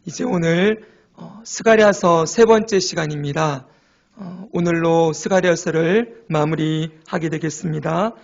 이제 오늘 스가랴서 세 번째 시간입니다. 오늘로 스가랴서를 마무리하게 되겠습니다.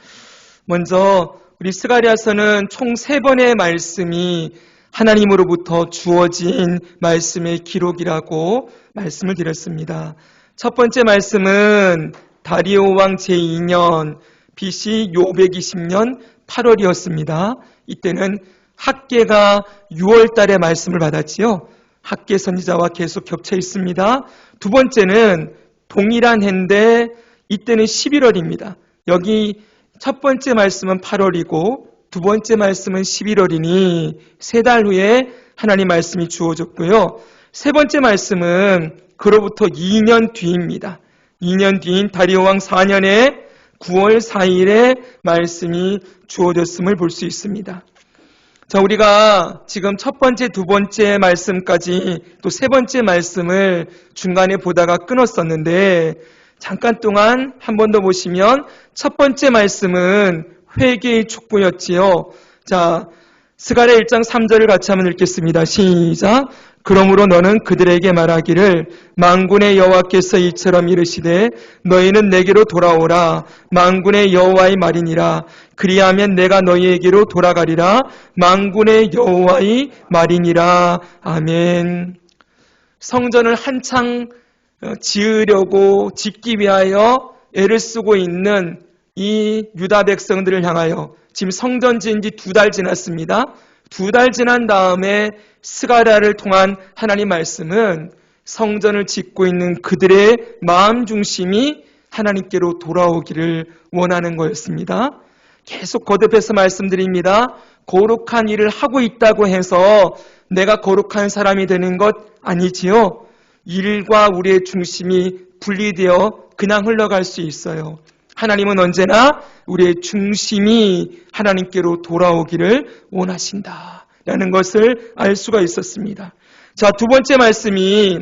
먼저 우리 스가랴서는 총 세 번의 말씀이 하나님으로부터 주어진 말씀의 기록이라고 말씀을 드렸습니다. 첫 번째 말씀은 다리오 왕 제2년 BC 520년 8월이었습니다. 이때는 학개가 6월 달에 말씀을 받았지요. 학개 선지자와 계속 겹쳐 있습니다. 두 번째는 동일한 해인데 이때는 11월입니다. 여기 첫 번째 말씀은 8월이고 두 번째 말씀은 11월이니 세 달 후에 하나님 말씀이 주어졌고요. 세 번째 말씀은 그로부터 2년 뒤입니다. 2년 뒤인 다리오 왕 4년에 9월 4일에 말씀이 주어졌음을 볼 수 있습니다. 자, 우리가 지금 첫 번째, 두 번째 말씀까지 또 세 번째 말씀을 중간에 보다가 끊었었는데 잠깐 동안 한 번 더 보시면 첫 번째 말씀은 회개의 촉구였지요. 자, 스가랴 1장 3절을 같이 한번 읽겠습니다. 시작. 그러므로 너는 그들에게 말하기를 만군의 여호와께서 이처럼 이르시되 너희는 내게로 돌아오라. 만군의 여호와의 말이니라. 그리하면 내가 너희에게로 돌아가리라. 만군의 여호와의 말이니라. 아멘. 성전을 한창 지으려고 짓기 위하여 애를 쓰고 있는 이 유다 백성들을 향하여 지금 성전 지은 지 2달 지났습니다. 2달 지난 다음에 스가랴를 통한 하나님 말씀은 성전을 짓고 있는 그들의 마음 중심이 하나님께로 돌아오기를 원하는 거였습니다. 계속 거듭해서 말씀드립니다. 거룩한 일을 하고 있다고 해서 내가 거룩한 사람이 되는 것 아니지요. 일과 우리의 중심이 분리되어 그냥 흘러갈 수 있어요. 하나님은 언제나 우리의 중심이 하나님께로 돌아오기를 원하신다 라는 것을 알 수가 있었습니다. 자, 두 번째 말씀이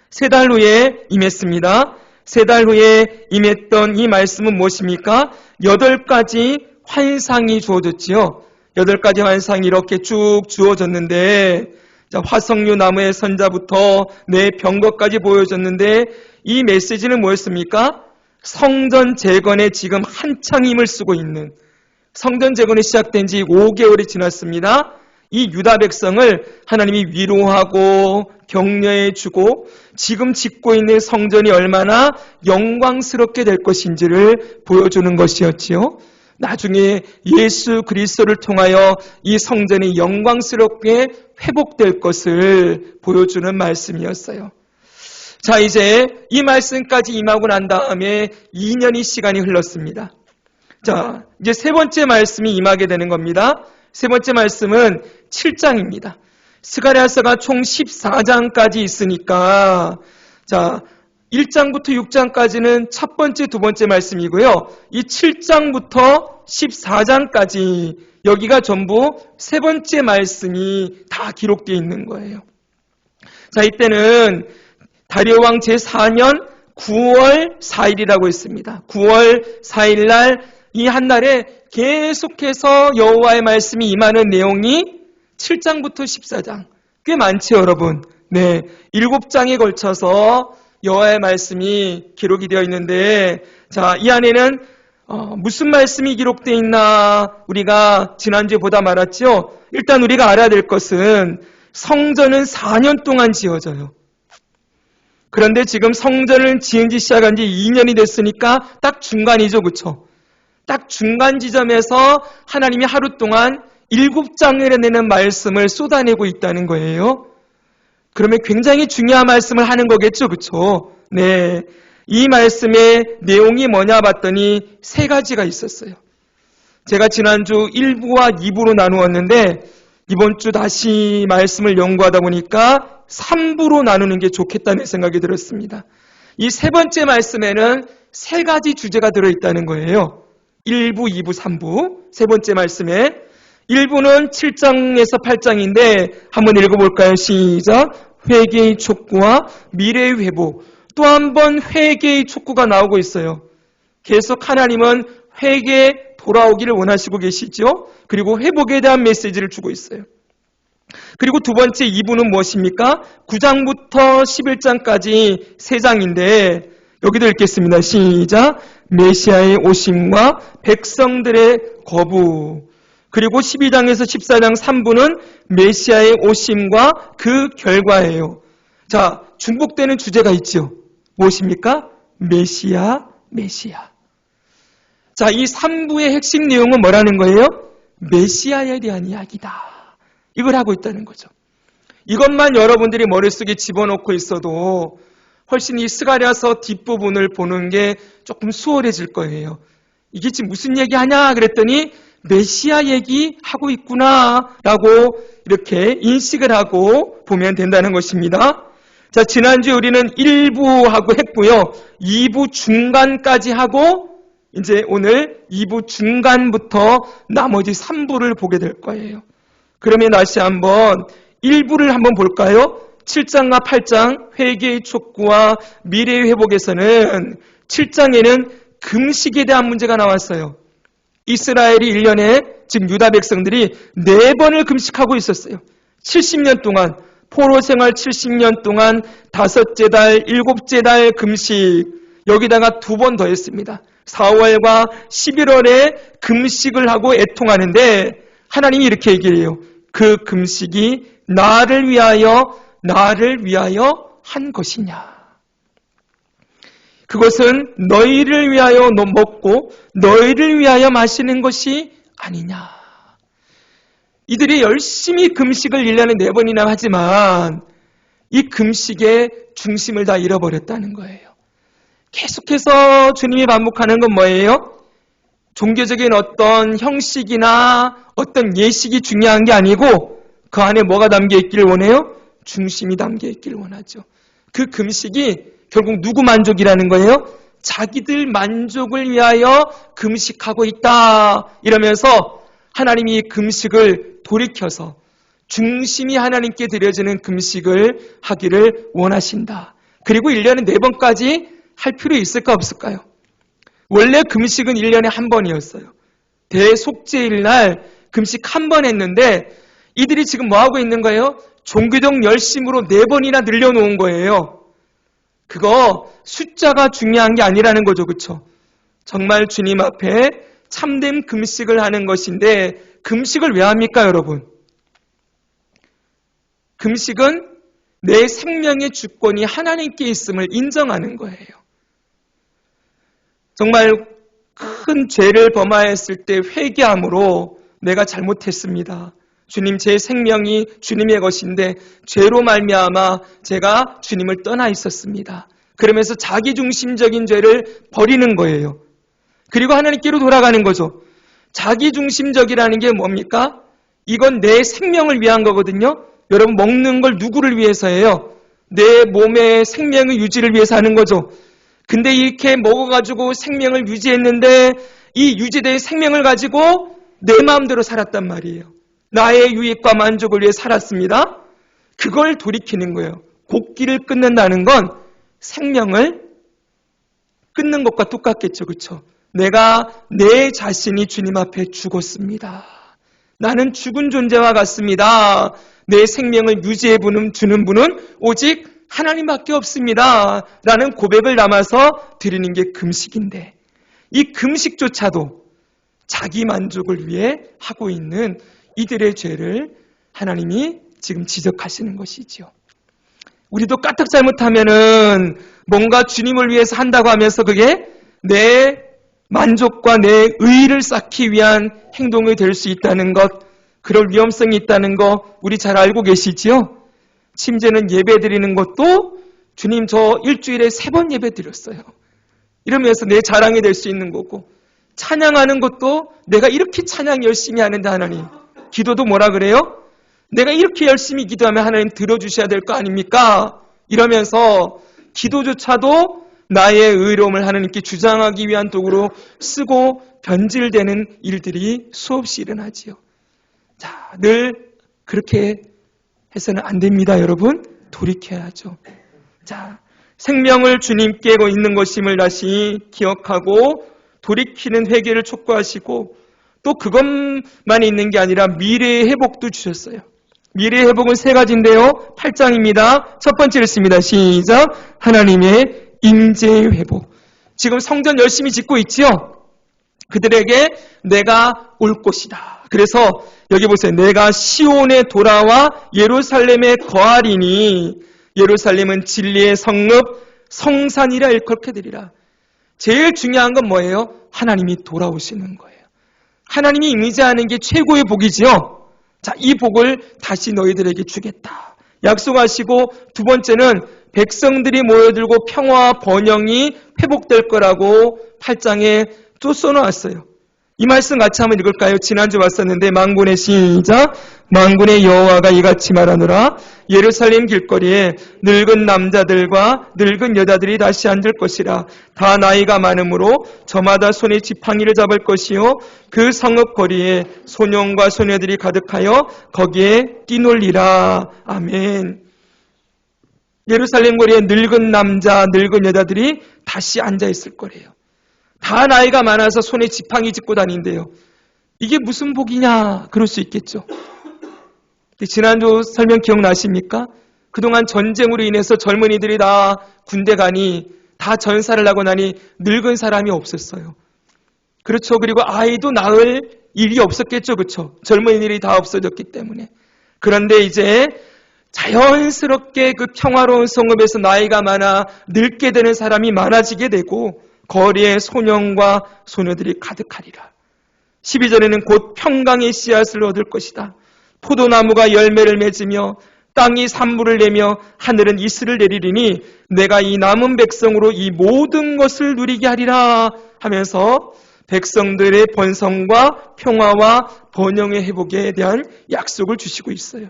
세 달 후에 임했습니다. 세 달 후에 임했던 이 말씀은 무엇입니까? 8가지 환상이 주어졌지요. 8가지 환상이 이렇게 쭉 주어졌는데 화석류 나무의 선자부터 내 병거까지 보여줬는데 이 메시지는 뭐였습니까? 성전 재건에 지금 한창 힘을 쓰고 있는 성전 재건이 시작된 지 5개월이 지났습니다. 이 유다 백성을 하나님이 위로하고 격려해 주고 지금 짓고 있는 성전이 얼마나 영광스럽게 될 것인지를 보여주는 것이었지요. 나중에 예수 그리스도를 통하여 이 성전이 영광스럽게 회복될 것을 보여주는 말씀이었어요. 자, 이제 이 말씀까지 임하고 난 다음에 2년의 시간이 흘렀습니다. 자, 이제 세 번째 말씀이 임하게 되는 겁니다. 세 번째 말씀은 7장입니다. 스가랴서가 총 14장까지 있으니까 자, 1장부터 6장까지는 첫 번째, 두 번째 말씀이고요. 이 7장부터 14장까지 여기가 전부 세 번째 말씀이 다 기록되어 있는 거예요. 자, 이때는 다리오 왕 제4년 9월 4일이라고 했습니다. 9월 4일 날 이 한 날에 계속해서 여호와의 말씀이 임하는 내용이 7장부터 14장. 꽤 많죠, 여러분. 네, 7장에 걸쳐서 여호와의 말씀이 기록이 되어 있는데 자, 이 안에는 무슨 말씀이 기록되어 있나 우리가 지난주에 보다 말았죠. 일단 우리가 알아야 될 것은 성전은 4년 동안 지어져요. 그런데 지금 성전을 지은 지 시작한 지 2년이 됐으니까 딱 중간이죠. 그렇죠? 딱 중간 지점에서 하나님이 하루 동안 7장을 내는 말씀을 쏟아내고 있다는 거예요. 그러면 굉장히 중요한 말씀을 하는 거겠죠. 그렇죠? 네. 이 말씀의 내용이 뭐냐 봤더니 3가지가 있었어요. 제가 지난주 1부와 2부로 나누었는데 이번 주 다시 말씀을 연구하다 보니까 3부로 나누는 게 좋겠다는 생각이 들었습니다. 이 세 번째 말씀에는 3가지 주제가 들어있다는 거예요. 1부, 2부, 3부. 세 번째 말씀에 1부는 7장에서 8장인데 한번 읽어볼까요? 시작. 회개의 촉구와 미래의 회복. 또 한 번 회개의 촉구가 나오고 있어요. 계속 하나님은 회개에 돌아오기를 원하시고 계시죠. 그리고 회복에 대한 메시지를 주고 있어요. 그리고 두 번째 2부는 무엇입니까? 9장부터 11장까지 3장인데 여기도 읽겠습니다. 시작. 메시아의 오심과 백성들의 거부. 그리고 12장에서 14장 3부는 메시아의 오심과 그 결과예요. 자, 중복되는 주제가 있죠. 무엇입니까? 메시아. 자, 이 3부의 핵심 내용은 뭐라는 거예요? 메시아에 대한 이야기다. 이걸 하고 있다는 거죠. 이것만 여러분들이 머릿속에 집어넣고 있어도 훨씬 이 스가랴서 뒷부분을 보는 게 조금 수월해질 거예요. 이게 지금 무슨 얘기하냐 그랬더니 메시아 얘기하고 있구나 라고 이렇게 인식을 하고 보면 된다는 것입니다. 자, 지난주에 우리는 1부하고 했고요. 2부 중간까지 하고 이제 오늘 2부 중간부터 나머지 3부를 보게 될 거예요. 그러면 다시 한번 1부를 한번 볼까요? 7장과 8장 회개의 촉구와 미래의 회복에서는 7장에는 금식에 대한 문제가 나왔어요. 이스라엘이 1년에 지금 유다 백성들이 4번을 금식하고 있었어요. 70년 동안 포로 생활 70년 동안 5째 달, 7째 달 금식 여기다가 2번 더 했습니다. 4월과 11월에 금식을 하고 애통하는데 하나님이 이렇게 얘기해요. 그 금식이 나를 위하여 한 것이냐. 그것은 너희를 위하여 먹고 너희를 위하여 마시는 것이 아니냐. 이들이 열심히 금식을 1년에 4번이나 하지만 이 금식의 중심을 다 잃어버렸다는 거예요. 계속해서 주님이 반복하는 건 뭐예요? 종교적인 어떤 형식이나 어떤 예식이 중요한 게 아니고 그 안에 뭐가 담겨 있기를 원해요? 중심이 담겨 있기를 원하죠. 그 금식이 결국 누구 만족이라는 거예요? 자기들 만족을 위하여 금식하고 있다. 이러면서 하나님이 금식을 돌이켜서 중심이 하나님께 드려지는 금식을 하기를 원하신다. 그리고 1년에 4번까지 할 필요 있을까 없을까요? 원래 금식은 1년에 1번이었어요. 대속죄일 날 금식 1번 했는데 이들이 지금 뭐하고 있는 거예요? 종교적 열심으로 4번이나 늘려놓은 거예요. 그거 숫자가 중요한 게 아니라는 거죠. 그렇죠? 정말 주님 앞에 참된 금식을 하는 것인데 금식을 왜 합니까, 여러분? 금식은 내 생명의 주권이 하나님께 있음을 인정하는 거예요. 정말 큰 죄를 범하였을 때 회개함으로 내가 잘못했습니다. 주님, 제 생명이 주님의 것인데 죄로 말미암아 제가 주님을 떠나 있었습니다. 그러면서 자기중심적인 죄를 버리는 거예요. 그리고 하나님께로 돌아가는 거죠. 자기중심적이라는 게 뭡니까? 이건 내 생명을 위한 거거든요. 여러분, 먹는 걸 누구를 위해서예요? 내 몸의 생명의 유지를 위해서 하는 거죠. 근데 이렇게 먹어가지고 생명을 유지했는데 이 유지된 생명을 가지고 내 마음대로 살았단 말이에요. 나의 유익과 만족을 위해 살았습니다. 그걸 돌이키는 거예요. 곡기를 끊는다는 건 생명을 끊는 것과 똑같겠죠. 그렇죠? 내가 내 자신이 주님 앞에 죽었습니다. 나는 죽은 존재와 같습니다. 내 생명을 유지해 주는 분은 오직 하나님밖에 없습니다. 라는 고백을 담아서 드리는 게 금식인데 이 금식조차도 자기 만족을 위해 하고 있는 이들의 죄를 하나님이 지금 지적하시는 것이지요. 우리도 까딱 잘못하면은 뭔가 주님을 위해서 한다고 하면서 그게 내 만족과 내 의의를 쌓기 위한 행동이 될 수 있다는 것, 그럴 위험성이 있다는 거 우리 잘 알고 계시지요? 심지어는 예배 드리는 것도 주님 저 일주일에 3번 예배 드렸어요. 이러면서 내 자랑이 될 수 있는 거고 찬양하는 것도 내가 이렇게 찬양 열심히 하는데 하나님, 기도도 뭐라 그래요? 내가 이렇게 열심히 기도하면 하나님 들어주셔야 될 거 아닙니까? 이러면서 기도조차도 나의 의로움을 하나님께 주장하기 위한 도구로 쓰고 변질되는 일들이 수없이 일어나지요. 자, 늘 그렇게 해서는 안 됩니다, 여러분. 돌이켜야죠. 자, 생명을 주님께 있는 것임을 다시 기억하고 돌이키는 회개를 촉구하시고 또 그것만 있는 게 아니라 미래의 회복도 주셨어요. 미래의 회복은 세 가지인데요. 8장입니다. 첫 번째 읽습니다. 시작. 하나님의 임재의 회복. 지금 성전 열심히 짓고 있지요? 그들에게 내가 올 것이다. 그래서 여기 보세요. 내가 시온에 돌아와 예루살렘에 거하리니 예루살렘은 진리의 성읍 성산이라 일컬게 되리라. 제일 중요한 건 뭐예요? 하나님이 돌아오시는 거예요. 하나님이 임재하는 게 최고의 복이지요. 자, 이 복을 다시 너희들에게 주겠다. 약속하시고 두 번째는 백성들이 모여들고 평화와 번영이 회복될 거라고 8장에 또 써놓았어요. 이 말씀 같이 한번 읽을까요? 지난주 봤었는데 만군의 시작. 만군의 여호와가 이같이 말하노라. 예루살렘 길거리에 늙은 남자들과 늙은 여자들이 다시 앉을 것이라. 다 나이가 많으므로 저마다 손에 지팡이를 잡을 것이요 그 성읍 거리에 소년과 소녀들이 가득하여 거기에 뛰놀리라. 아멘. 예루살렘 거리에 늙은 남자, 늙은 여자들이 다시 앉아 있을 거래요. 다 나이가 많아서 손에 지팡이 짚고 다닌대요. 이게 무슨 복이냐? 그럴 수 있겠죠. 지난주 설명 기억나십니까? 그동안 전쟁으로 인해서 젊은이들이 다 군대 가니 다 전사를 하고 나니 늙은 사람이 없었어요. 그렇죠. 그리고 아이도 낳을 일이 없었겠죠. 그렇죠. 젊은이들이 다 없어졌기 때문에. 그런데 이제 자연스럽게 그 평화로운 성읍에서 나이가 많아 늙게 되는 사람이 많아지게 되고 거리에 소년과 소녀들이 가득하리라. 12절에는 곧 평강의 씨앗을 얻을 것이다. 포도나무가 열매를 맺으며 땅이 산물을 내며 하늘은 이슬을 내리리니 내가 이 남은 백성으로 이 모든 것을 누리게 하리라 하면서 백성들의 번성과 평화와 번영의 회복에 대한 약속을 주시고 있어요.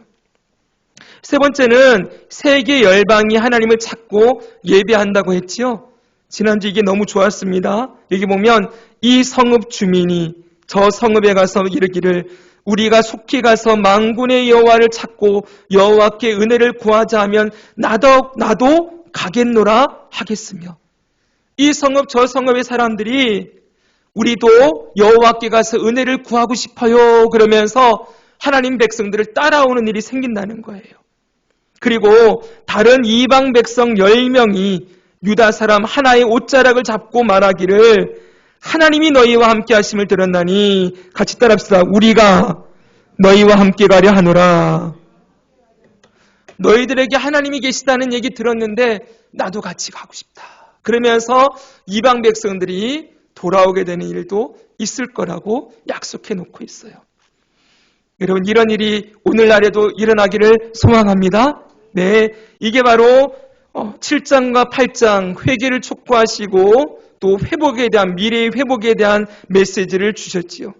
세 번째는 세계 열방이 하나님을 찾고 예배한다고 했지요. 지난주 이게 너무 좋았습니다. 여기 보면 이 성읍 주민이 저 성읍에 가서 이르기를 우리가 속히 가서 만군의 여호와를 찾고 여호와께 은혜를 구하자 하면 나도 가겠노라 하겠으며 이 성읍 저 성읍의 사람들이 우리도 여호와께 가서 은혜를 구하고 싶어요 그러면서 하나님 백성들을 따라오는 일이 생긴다는 거예요. 그리고 다른 이방 백성 10명이 유다 사람 하나의 옷자락을 잡고 말하기를 하나님이 너희와 함께 하심을 들었나니 같이 따라합시다. 우리가 너희와 함께 가려 하노라. 너희들에게 하나님이 계시다는 얘기 들었는데 나도 같이 가고 싶다. 그러면서 이방 백성들이 돌아오게 되는 일도 있을 거라고 약속해 놓고 있어요. 여러분 이런 일이 오늘날에도 일어나기를 소망합니다. 네, 이게 바로 7장과 8장 회개를 촉구하시고 또 회복에 대한 미래의 회복에 대한 메시지를 주셨지요.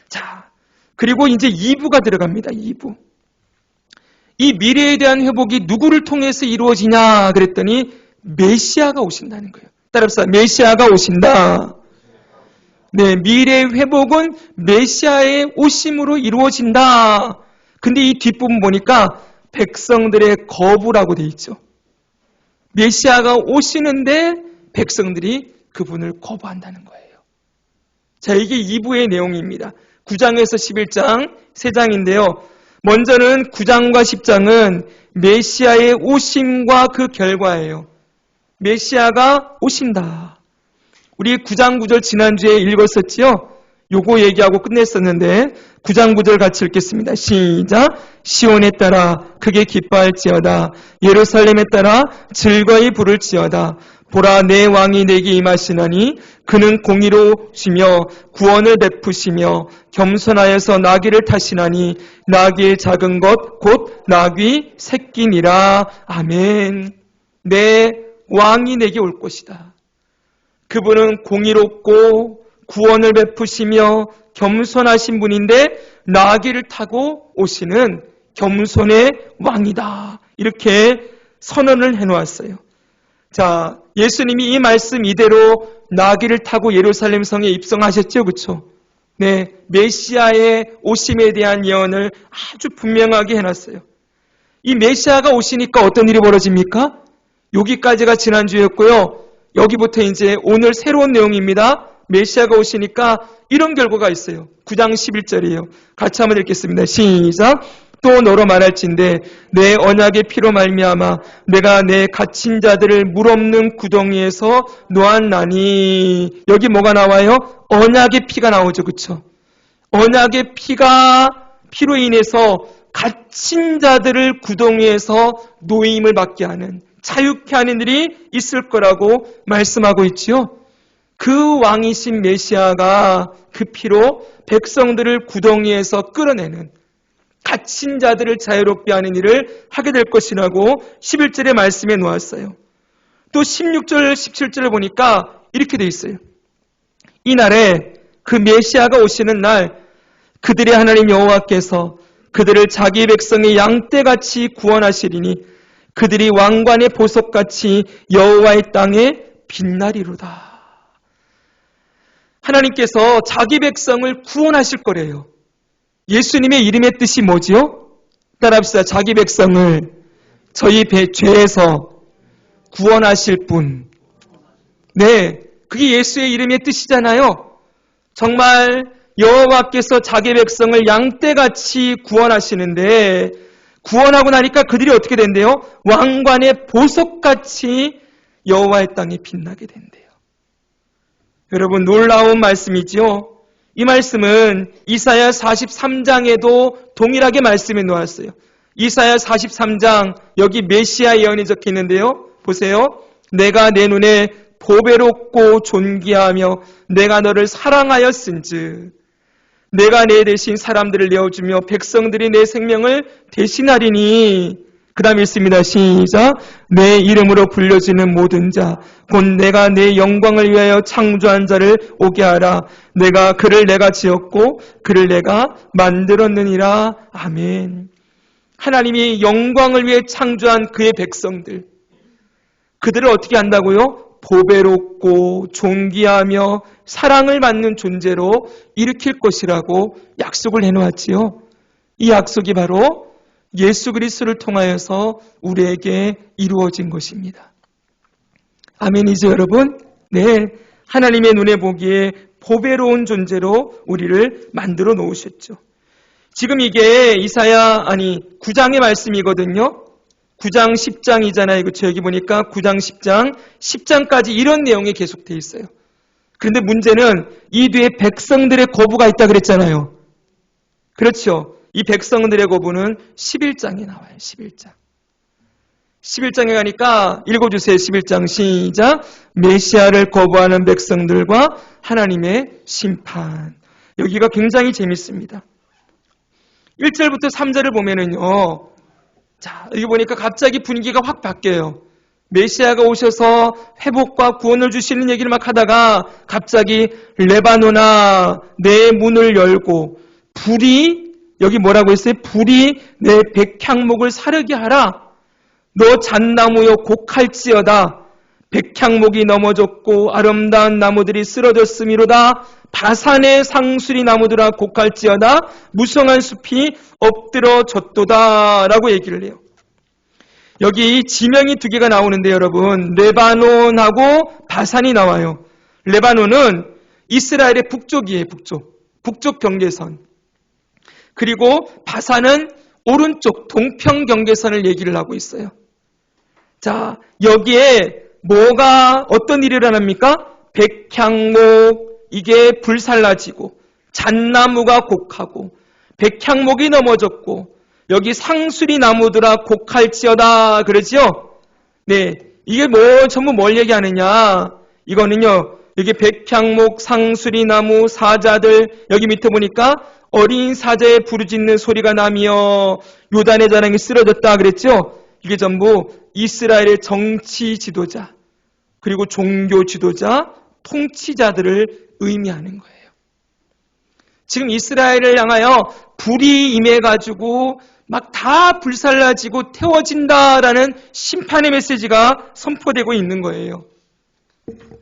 자, 그리고 이제 2부가 들어갑니다. 2부. 이 미래에 대한 회복이 누구를 통해서 이루어지냐 그랬더니 메시아가 오신다는 거예요. 따라합시다. 메시아가 오신다. 네, 미래의 회복은 메시아의 오심으로 이루어진다. 근데 이 뒷부분 보니까 백성들의 거부라고 돼 있죠. 메시아가 오시는데 백성들이 그분을 거부한다는 거예요. 자, 이게 2부의 내용입니다. 9장에서 11장, 3장인데요. 먼저는 9장과 10장은 메시아의 오심과 그 결과예요. 메시아가 오신다. 우리 9장 9절 지난주에 읽었었지요? 요거 얘기하고 끝냈었는데 9장 9절 같이 읽겠습니다. 시작. 시온에 따라 크게 기뻐할지어다. 예루살렘에 따라 즐거이 부를지어다. 보라 내 왕이 내게 임하시나니 그는 공의로우시며 구원을 베푸시며 겸손하여서 나귀를 타시나니 나귀의 작은 것 곧 나귀 새끼니라. 아멘. 내 왕이 내게 올 것이다. 그분은 공의롭고 구원을 베푸시며 겸손하신 분인데 나귀를 타고 오시는 겸손의 왕이다. 이렇게 선언을 해놓았어요. 자, 예수님이 이 말씀 이대로 나귀를 타고 예루살렘 성에 입성하셨죠. 그렇죠? 네, 메시아의 오심에 대한 예언을 아주 분명하게 해놨어요. 이 메시아가 오시니까 어떤 일이 벌어집니까? 여기까지가 지난주였고요. 여기부터 이제 오늘 새로운 내용입니다. 메시아가 오시니까 이런 결과가 있어요. 9장 11절이에요. 같이 한번 읽겠습니다. 시작. 또 너로 말할진대 내 언약의 피로 말미암아 내가 내 갇힌 자들을 물 없는 구덩이에서 놓았나니. 여기 뭐가 나와요? 언약의 피가 나오죠. 그렇죠? 언약의 피로 인해서 갇힌 자들을 구덩이에서 노임을 받게 하는, 자유케 하는 일이 있을 거라고 말씀하고 있지요. 그 왕이신 메시아가 그 피로 백성들을 구덩이에서 끌어내는, 갇힌 자들을 자유롭게 하는 일을 하게 될 것이라고 11절의 말씀에 놓았어요. 또 16절, 17절을 보니까 이렇게 돼 있어요. 이날에 그 메시아가 오시는 날 그들의 하나님 여호와께서 그들을 자기 백성의 양떼같이 구원하시리니 그들이 왕관의 보석같이 여호와의 땅에 빛나리로다. 하나님께서 자기 백성을 구원하실 거래요. 예수님의 이름의 뜻이 뭐지요? 따라합시다. 자기 백성을 저희 죄에서 구원하실 분. 네, 그게 예수의 이름의 뜻이잖아요. 정말 여호와께서 자기 백성을 양떼같이 구원하시는데, 구원하고 나니까 그들이 어떻게 된대요? 왕관의 보석같이 여호와의 땅에 빛나게 된대요. 여러분, 놀라운 말씀이지요. 이 말씀은 이사야 43장에도 동일하게 말씀해 놓았어요. 이사야 43장, 여기 메시아 예언이 적혀 있는데요. 보세요. 내가 내 눈에 보배롭고 존귀하며 내가 너를 사랑하였은즉 내가 내 대신 사람들을 내어주며 백성들이 내 생명을 대신하리니. 그 다음에 있습니다. 시작. 내 이름으로 불려지는 모든 자 곧 내가 내 영광을 위하여 창조한 자를 오게 하라. 그를 내가 지었고 그를 내가 만들었느니라. 아멘. 하나님이 영광을 위해 창조한 그의 백성들, 그들을 어떻게 한다고요? 보배롭고 존귀하며 사랑을 받는 존재로 일으킬 것이라고 약속을 해놓았지요. 이 약속이 바로 예수 그리스도를 통하여서 우리에게 이루어진 것입니다. 아멘이죠, 여러분? 네, 하나님의 눈에 보기에 보배로운 존재로 우리를 만들어 놓으셨죠. 지금 이게 9장의 말씀이거든요. 9장 10장이잖아요. 그렇죠? 여기 보니까 9장 10장까지 이런 내용이 계속되어 있어요. 그런데 문제는 이 뒤에 백성들의 거부가 있다 그랬잖아요. 그렇죠? 이 백성들의 거부는 11장에 나와요. 11장에 가니까 읽어주세요. 11장 시작. 메시아를 거부하는 백성들과 하나님의 심판. 여기가 굉장히 재밌습니다. 1절부터 3절을 보면은요. 자, 여기 보니까 갑자기 분위기가 확 바뀌어요. 메시아가 오셔서 회복과 구원을 주시는 얘기를 막 하다가 갑자기 레바논아 내 문을 열고 불이, 여기 뭐라고 했어요? 불이 내 백향목을 사르게 하라. 너 잣나무여 곡할지어다. 백향목이 넘어졌고 아름다운 나무들이 쓰러졌음이로다. 바산의 상수리 나무들아 곡할지어다. 무성한 숲이 엎드러졌도다 라고 얘기를 해요. 여기 지명이 두 개가 나오는데 여러분, 레바논하고 바산이 나와요. 레바논은 이스라엘의 북쪽이에요. 북쪽 경계선. 그리고 바산은 오른쪽 동평 경계선을 얘기를 하고 있어요. 자, 여기에 어떤 일이 일어납니까? 백향목, 이게 불살라지고 잣나무가 곡하고 백향목이 넘어졌고 여기 상수리 나무들아 곡할지어다 그러지요? 네, 이게 전부 뭘 얘기하느냐? 이거는요, 여기 백향목, 상수리 나무, 사자들, 여기 밑에 보니까 어린 사자의 부르짖는 소리가 나며 요단의 자랑이 쓰러졌다 그랬죠? 이게 전부 이스라엘의 정치 지도자, 그리고 종교 지도자, 통치자들을 의미하는 거예요. 지금 이스라엘을 향하여 불이 임해가지고 막 다 불살라지고 태워진다라는 심판의 메시지가 선포되고 있는 거예요.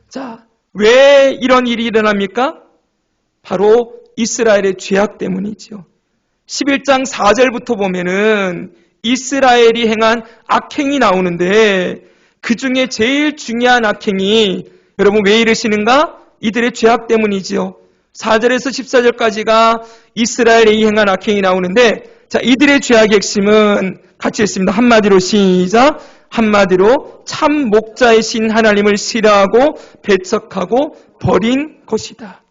자, 왜 이런 일이 일어납니까? 바로 이스라엘의 죄악 때문이죠. 11장 4절부터 보면은 이스라엘이 행한 악행이 나오는데 그 중에 제일 중요한 악행이 여러분 왜 이러시는가? 이들의 죄악 때문이지요. 4절에서 14절까지가 이스라엘이 행한 악행이 나오는데 자, 이들의 죄악의 핵심은 같이 했습니다. 한마디로 시작. 한마디로 참 목자이신 하나님을 싫어하고 배척하고 버린 것이다.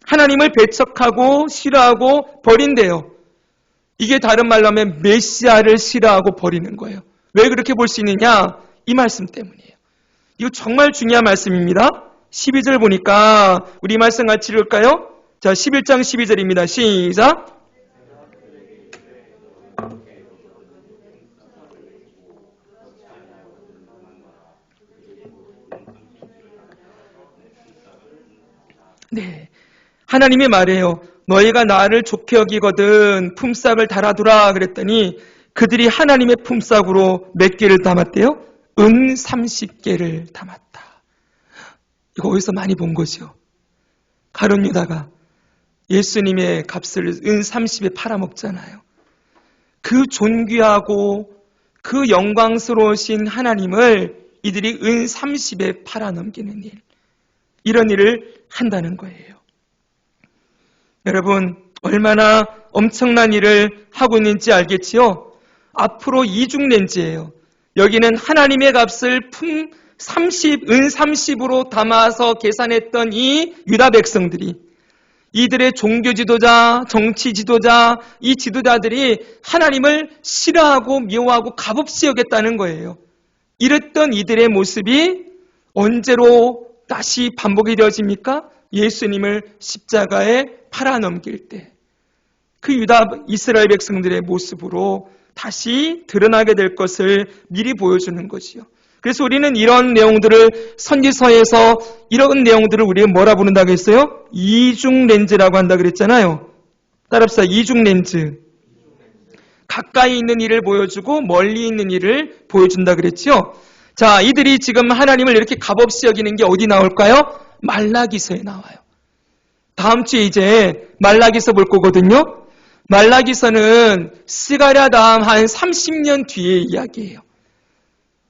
하나님을 배척하고 싫어하고 버린대요. 이게 다른 말로 하면 메시아를 싫어하고 버리는 거예요. 왜 그렇게 볼 수 있느냐? 이 말씀 때문이에요. 이거 정말 중요한 말씀입니다. 12절 보니까 우리 말씀 같이 읽을까요? 자, 11장 12절입니다. 시작. 네, 하나님이 말해요. 너희가 나를 좋게 여기거든 품삯을 달아두라 그랬더니 그들이 하나님의 품삯으로 몇 개를 담았대요? 은 30개를 담았다. 이거 어디서 많이 본 거죠? 가룟 유다가 예수님의 값을 은 30에 팔아먹잖아요. 그 존귀하고 그 영광스러우신 하나님을 이들이 은 30에 팔아넘기는 일, 이런 일을 한다는 거예요. 여러분, 얼마나 엄청난 일을 하고 있는지 알겠지요? 앞으로 이중렌즈예요. 여기는 하나님의 값을 은 30으로 담아서 계산했던 이 유다 백성들이, 이들의 종교 지도자, 정치 지도자, 이 지도자들이 하나님을 싫어하고 미워하고 값없이 여겼다는 거예요. 이랬던 이들의 모습이 언제로 다시 반복이 되어집니까? 예수님을 십자가에 팔아넘길 때 그 유다 이스라엘 백성들의 모습으로 다시 드러나게 될 것을 미리 보여주는 것이요. 그래서 우리는 이런 내용들을 선지서에서 이런 내용들을 우리가 뭐라 부른다고 했어요? 이중 렌즈라고 한다 그랬잖아요. 따라합시다. 이중 렌즈. 가까이 있는 일을 보여주고 멀리 있는 일을 보여준다 그랬죠. 자, 이들이 지금 하나님을 이렇게 값없이 여기는 게 어디 나올까요? 말라기서에 나와요. 다음 주에 이제 말라기서 볼 거거든요. 말라기서는 스가랴 다음 한 30년 뒤의 이야기예요.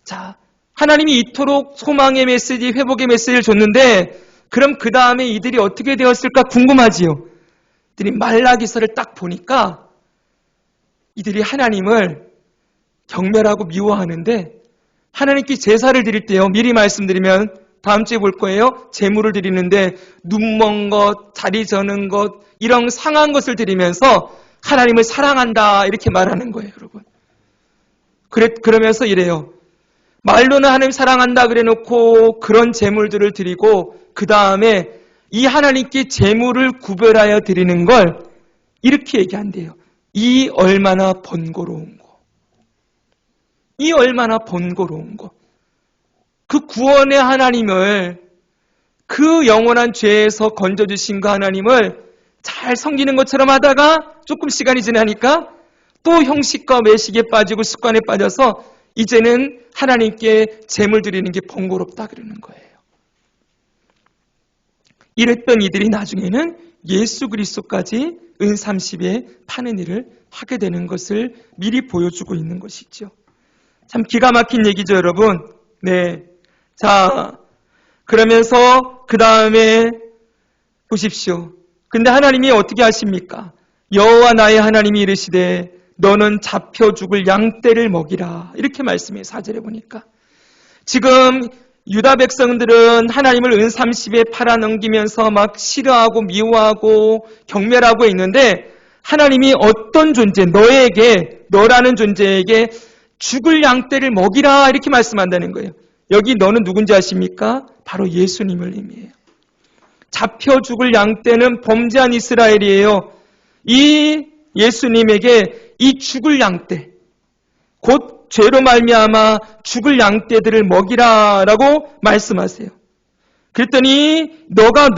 자, 하나님이 이토록 소망의 메시지, 회복의 메시지를 줬는데 그럼 그 다음에 이들이 어떻게 되었을까 궁금하지요. 이들이 말라기서를 딱 보니까 이들이 하나님을 경멸하고 미워하는데 하나님께 제사를 드릴 때요. 미리 말씀드리면 다음 주에 볼 거예요. 제물을 드리는데 눈먼 것, 자리 저는 것, 이런 상한 것을 드리면서 하나님을 사랑한다 이렇게 말하는 거예요, 여러분. 그러면서 이래요. 말로는 하나님 사랑한다 그래놓고 그런 제물들을 드리고 그 다음에 이 하나님께 제물을 구별하여 드리는 걸 이렇게 얘기한대요. 이 얼마나 번거로운 거. 이 얼마나 번거로운 거. 그 구원의 하나님을, 그 영원한 죄에서 건져주신 그 하나님을 잘 섬기는 것처럼 하다가 조금 시간이 지나니까 또 형식과 매식에 빠지고 습관에 빠져서 이제는 하나님께 제물 드리는 게 번거롭다 그러는 거예요. 이랬던 이들이 나중에는 예수 그리스도까지 은 30에 파는 일을 하게 되는 것을 미리 보여주고 있는 것이죠. 참 기가 막힌 얘기죠, 여러분. 네. 자, 그러면서 그 다음에 보십시오. 근데 하나님이 어떻게 하십니까? 여호와 나의 하나님이 이르시되 너는 잡혀 죽을 양떼를 먹이라. 이렇게 말씀해요. 4절에 보니까. 지금 유다 백성들은 하나님을 은 30에 팔아넘기면서 막 싫어하고 미워하고 경멸하고 있는데 하나님이 어떤 존재, 너라는 존재에게 죽을 양떼를 먹이라 이렇게 말씀한다는 거예요. 여기 너는 누군지 아십니까? 바로 예수님을 의미해요. 잡혀 죽을 양떼는 범죄한 이스라엘이에요. 이 예수님에게 이 죽을 양떼, 곧 죄로 말미암아 죽을 양떼들을 먹이라라고 말씀하세요. 그랬더니 너가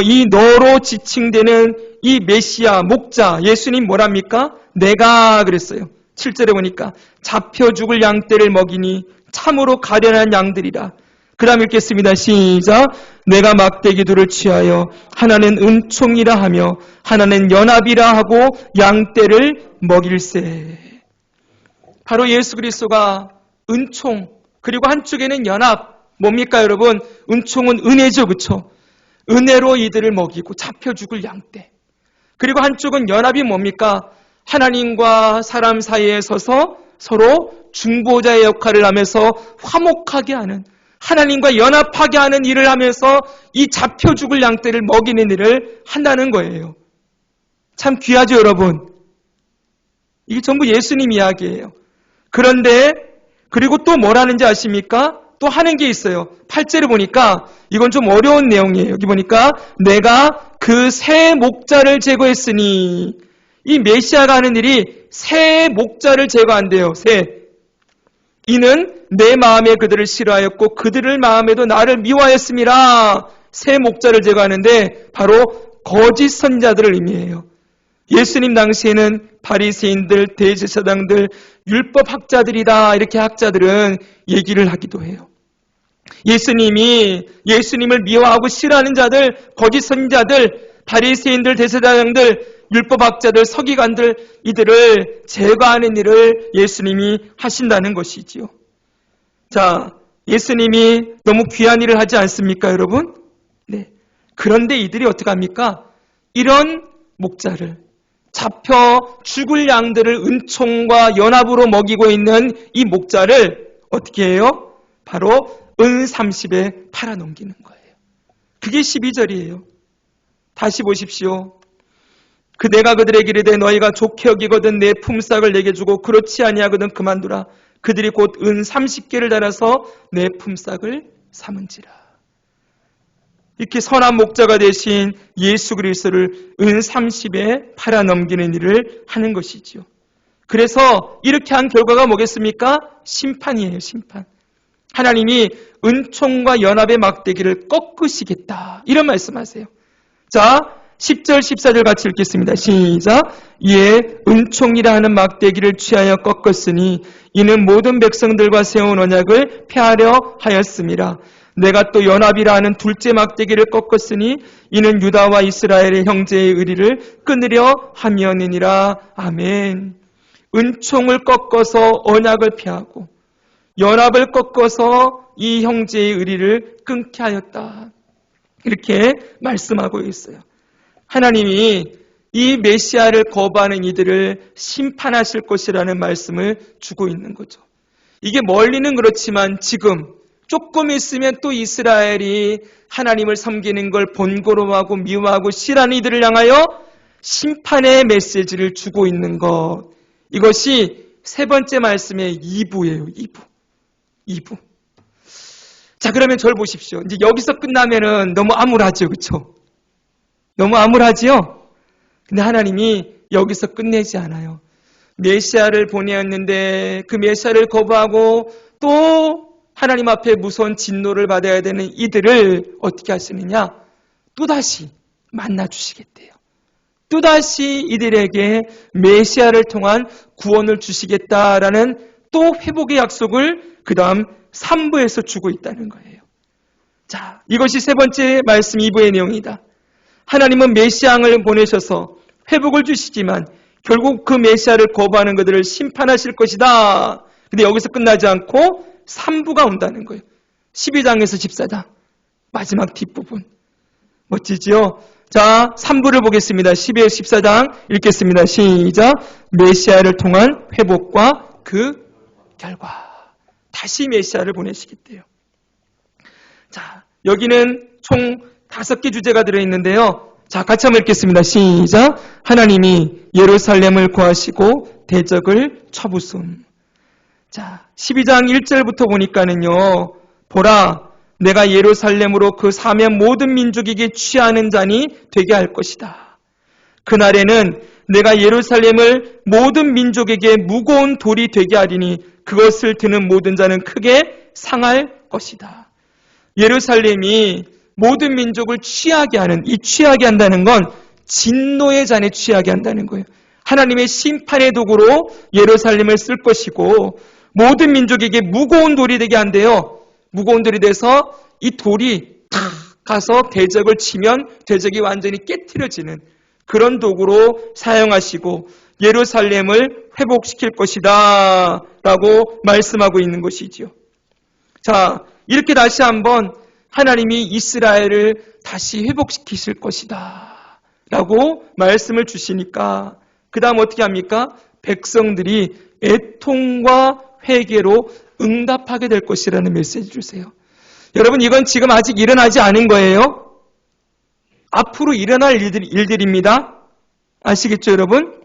이 너로 지칭되는 이 메시아, 목자, 예수님 뭐랍니까? 내가 그랬어요. 7절에 보니까 잡혀 죽을 양떼를 먹이니 참으로 가련한 양들이라. 그 다음 읽겠습니다. 시작. 내가 막대기들을 취하여 하나는 은총이라 하며 하나는 연합이라 하고 양떼를 먹일세. 바로 예수 그리스도가 은총, 그리고 한쪽에는 연합. 뭡니까 여러분? 은총은 은혜죠, 그렇죠? 은혜로 이들을 먹이고 잡혀 죽을 양떼. 그리고 한쪽은 연합이 뭡니까? 하나님과 사람 사이에 서서 서로 중보자의 역할을 하면서 화목하게 하는, 하나님과 연합하게 하는 일을 하면서 이 잡혀 죽을 양떼를 먹이는 일을 한다는 거예요. 참 귀하죠, 여러분. 이게 전부 예수님 이야기예요. 그런데 그리고 또 뭐라는지 아십니까? 또 하는 게 있어요. 8절에 보니까 이건 좀 어려운 내용이에요. 여기 보니까 내가 그 새 목자를 제거했으니, 이 메시아가 하는 일이 새 목자를 제거한대요. 새. 이는 내 마음에 그들을 싫어하였고 그들을 마음에도 나를 미워하였음이라. 새 목자를 제거하는데 바로 거짓 선자들을 의미해요. 예수님 당시에는 바리새인들, 대제사장들, 율법 학자들이다, 이렇게 학자들은 얘기를 하기도 해요. 예수님을 미워하고 싫어하는 자들, 거짓 선자들, 바리새인들, 대제사장들, 율법 학자들, 서기관들, 이들을 제거하는 일을 예수님이 하신다는 것이지요. 자, 예수님이 너무 귀한 일을 하지 않습니까, 여러분? 네. 그런데 이들이 어떻게 합니까? 이런 목자를, 잡혀 죽을 양들을 은총과 연합으로 먹이고 있는 이 목자를 어떻게 해요? 바로 은 30에 팔아넘기는 거예요. 그게 12절이에요. 다시 보십시오. 내가 그들에게 이르되 너희가 좋게 여기거든 내 품삯을 내게 주고 그렇지 아니하거든 그만두라. 그들이 곧 은 30개를 달아서 내 품삯을 삼은지라. 이렇게 선한 목자가 되신 예수 그리스도를 은 30에 팔아넘기는 일을 하는 것이지요. 그래서 이렇게 한 결과가 뭐겠습니까? 심판이에요, 심판. 하나님이 은총과 연합의 막대기를 꺾으시겠다, 이런 말씀하세요. 자, 10절 14절 같이 읽겠습니다. 시작. 이에 은총이라 하는 막대기를 취하여 꺾었으니 이는 모든 백성들과 세운 언약을 폐하려 하였음이라. 내가 또 연합이라 하는 둘째 막대기를 꺾었으니 이는 유다와 이스라엘의 형제의 의리를 끊으려 함이었느니라. 아멘. 은총을 꺾어서 언약을 폐하고 연합을 꺾어서 이 형제의 의리를 끊게 하였다, 이렇게 말씀하고 있어요. 하나님이 이 메시아를 거부하는 이들을 심판하실 것이라는 말씀을 주고 있는 거죠. 이게 멀리는 그렇지만 지금 조금 있으면 또 이스라엘이 하나님을 섬기는 걸 번거로워하고 미워하고 싫어하는 이들을 향하여 심판의 메시지를 주고 있는 것, 이것이 세 번째 말씀의 2부예요. 2부. 자, 그러면 저를 보십시오. 이제 여기서 끝나면은 너무 암울하죠, 그렇죠? 너무 암울하지요? 근데 하나님이 여기서 끝내지 않아요. 메시아를 보내었는데 그 메시아를 거부하고 또 하나님 앞에 무서운 진노를 받아야 되는 이들을 어떻게 하시느냐? 또다시 만나주시겠대요. 또다시 이들에게 메시아를 통한 구원을 주시겠다라는 또 회복의 약속을 그 다음 3부에서 주고 있다는 거예요. 자, 이것이 세 번째 말씀 2부의 내용이다. 하나님은 메시아를 보내셔서 회복을 주시지만 결국 그 메시아를 거부하는 그들을 심판하실 것이다. 근데 여기서 끝나지 않고 3부가 온다는 거예요. 12장에서 14장 마지막 뒷부분 멋지지요? 자, 3부를 보겠습니다. 12에서 14장 읽겠습니다. 시작. 메시아를 통한 회복과 그 결과. 다시 메시아를 보내시겠대요. 자, 여기는 총 5개 주제가 들어있는데요. 자, 같이 한번 읽겠습니다. 시작. 하나님이 예루살렘을 구하시고 대적을 쳐부숨. 자, 12장 1절부터 보니까는요. 보라, 내가 예루살렘으로 그 사면 모든 민족에게 취하는 잔이 되게 할 것이다. 그날에는 내가 예루살렘을 모든 민족에게 무거운 돌이 되게 하리니 그것을 드는 모든 자는 크게 상할 것이다. 예루살렘이 모든 민족을 취하게 하는, 이 취하게 한다는 건 진노의 잔에 취하게 한다는 거예요. 하나님의 심판의 도구로 예루살렘을 쓸 것이고 모든 민족에게 무거운 돌이 되게 한대요. 무거운 돌이 돼서 이 돌이 탁 가서 대적을 치면 대적이 완전히 깨트려지는 그런 도구로 사용하시고 예루살렘을 회복시킬 것이다 라고 말씀하고 있는 것이지요. 자, 이렇게 다시 한번 하나님이 이스라엘을 다시 회복시키실 것이다 라고 말씀을 주시니까 그 다음 어떻게 합니까? 백성들이 애통과 회개로 응답하게 될 것이라는 메시지를 주세요. 여러분, 이건 지금 아직 일어나지 않은 거예요. 앞으로 일어날 일들입니다. 아시겠죠, 여러분?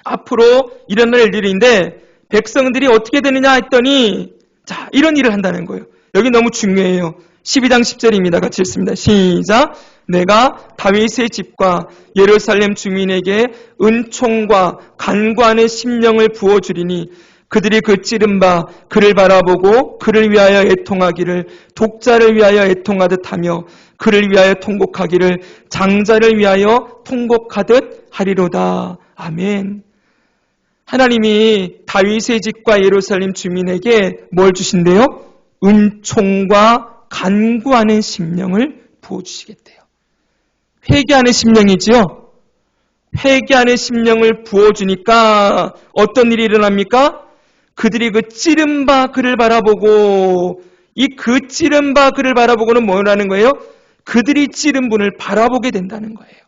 앞으로 일어날 일들인데 백성들이 어떻게 되느냐 했더니 자, 이런 일을 한다는 거예요. 여기 너무 중요해요. 12장 10절입니다. 같이 읽습니다. 시작. 내가 다윗의 집과 예루살렘 주민에게 은총과 간구하는 심령을 부어주리니 그들이 그 찌른 바 그를 바라보고 그를 위하여 애통하기를 독자를 위하여 애통하듯 하며 그를 위하여 통곡하기를 장자를 위하여 통곡하듯 하리로다. 아멘. 하나님이 다윗의 집과 예루살렘 주민에게 뭘 주신대요? 은총과 간구하는 심령을 부어주시겠대요. 회개하는 심령이지요. 회개하는 심령을 부어주니까 어떤 일이 일어납니까? 그들이 그 찌른 바 그를 바라보고 이 그 찌른 바 그를 바라보고는 뭐라는 거예요? 그들이 찌른 분을 바라보게 된다는 거예요.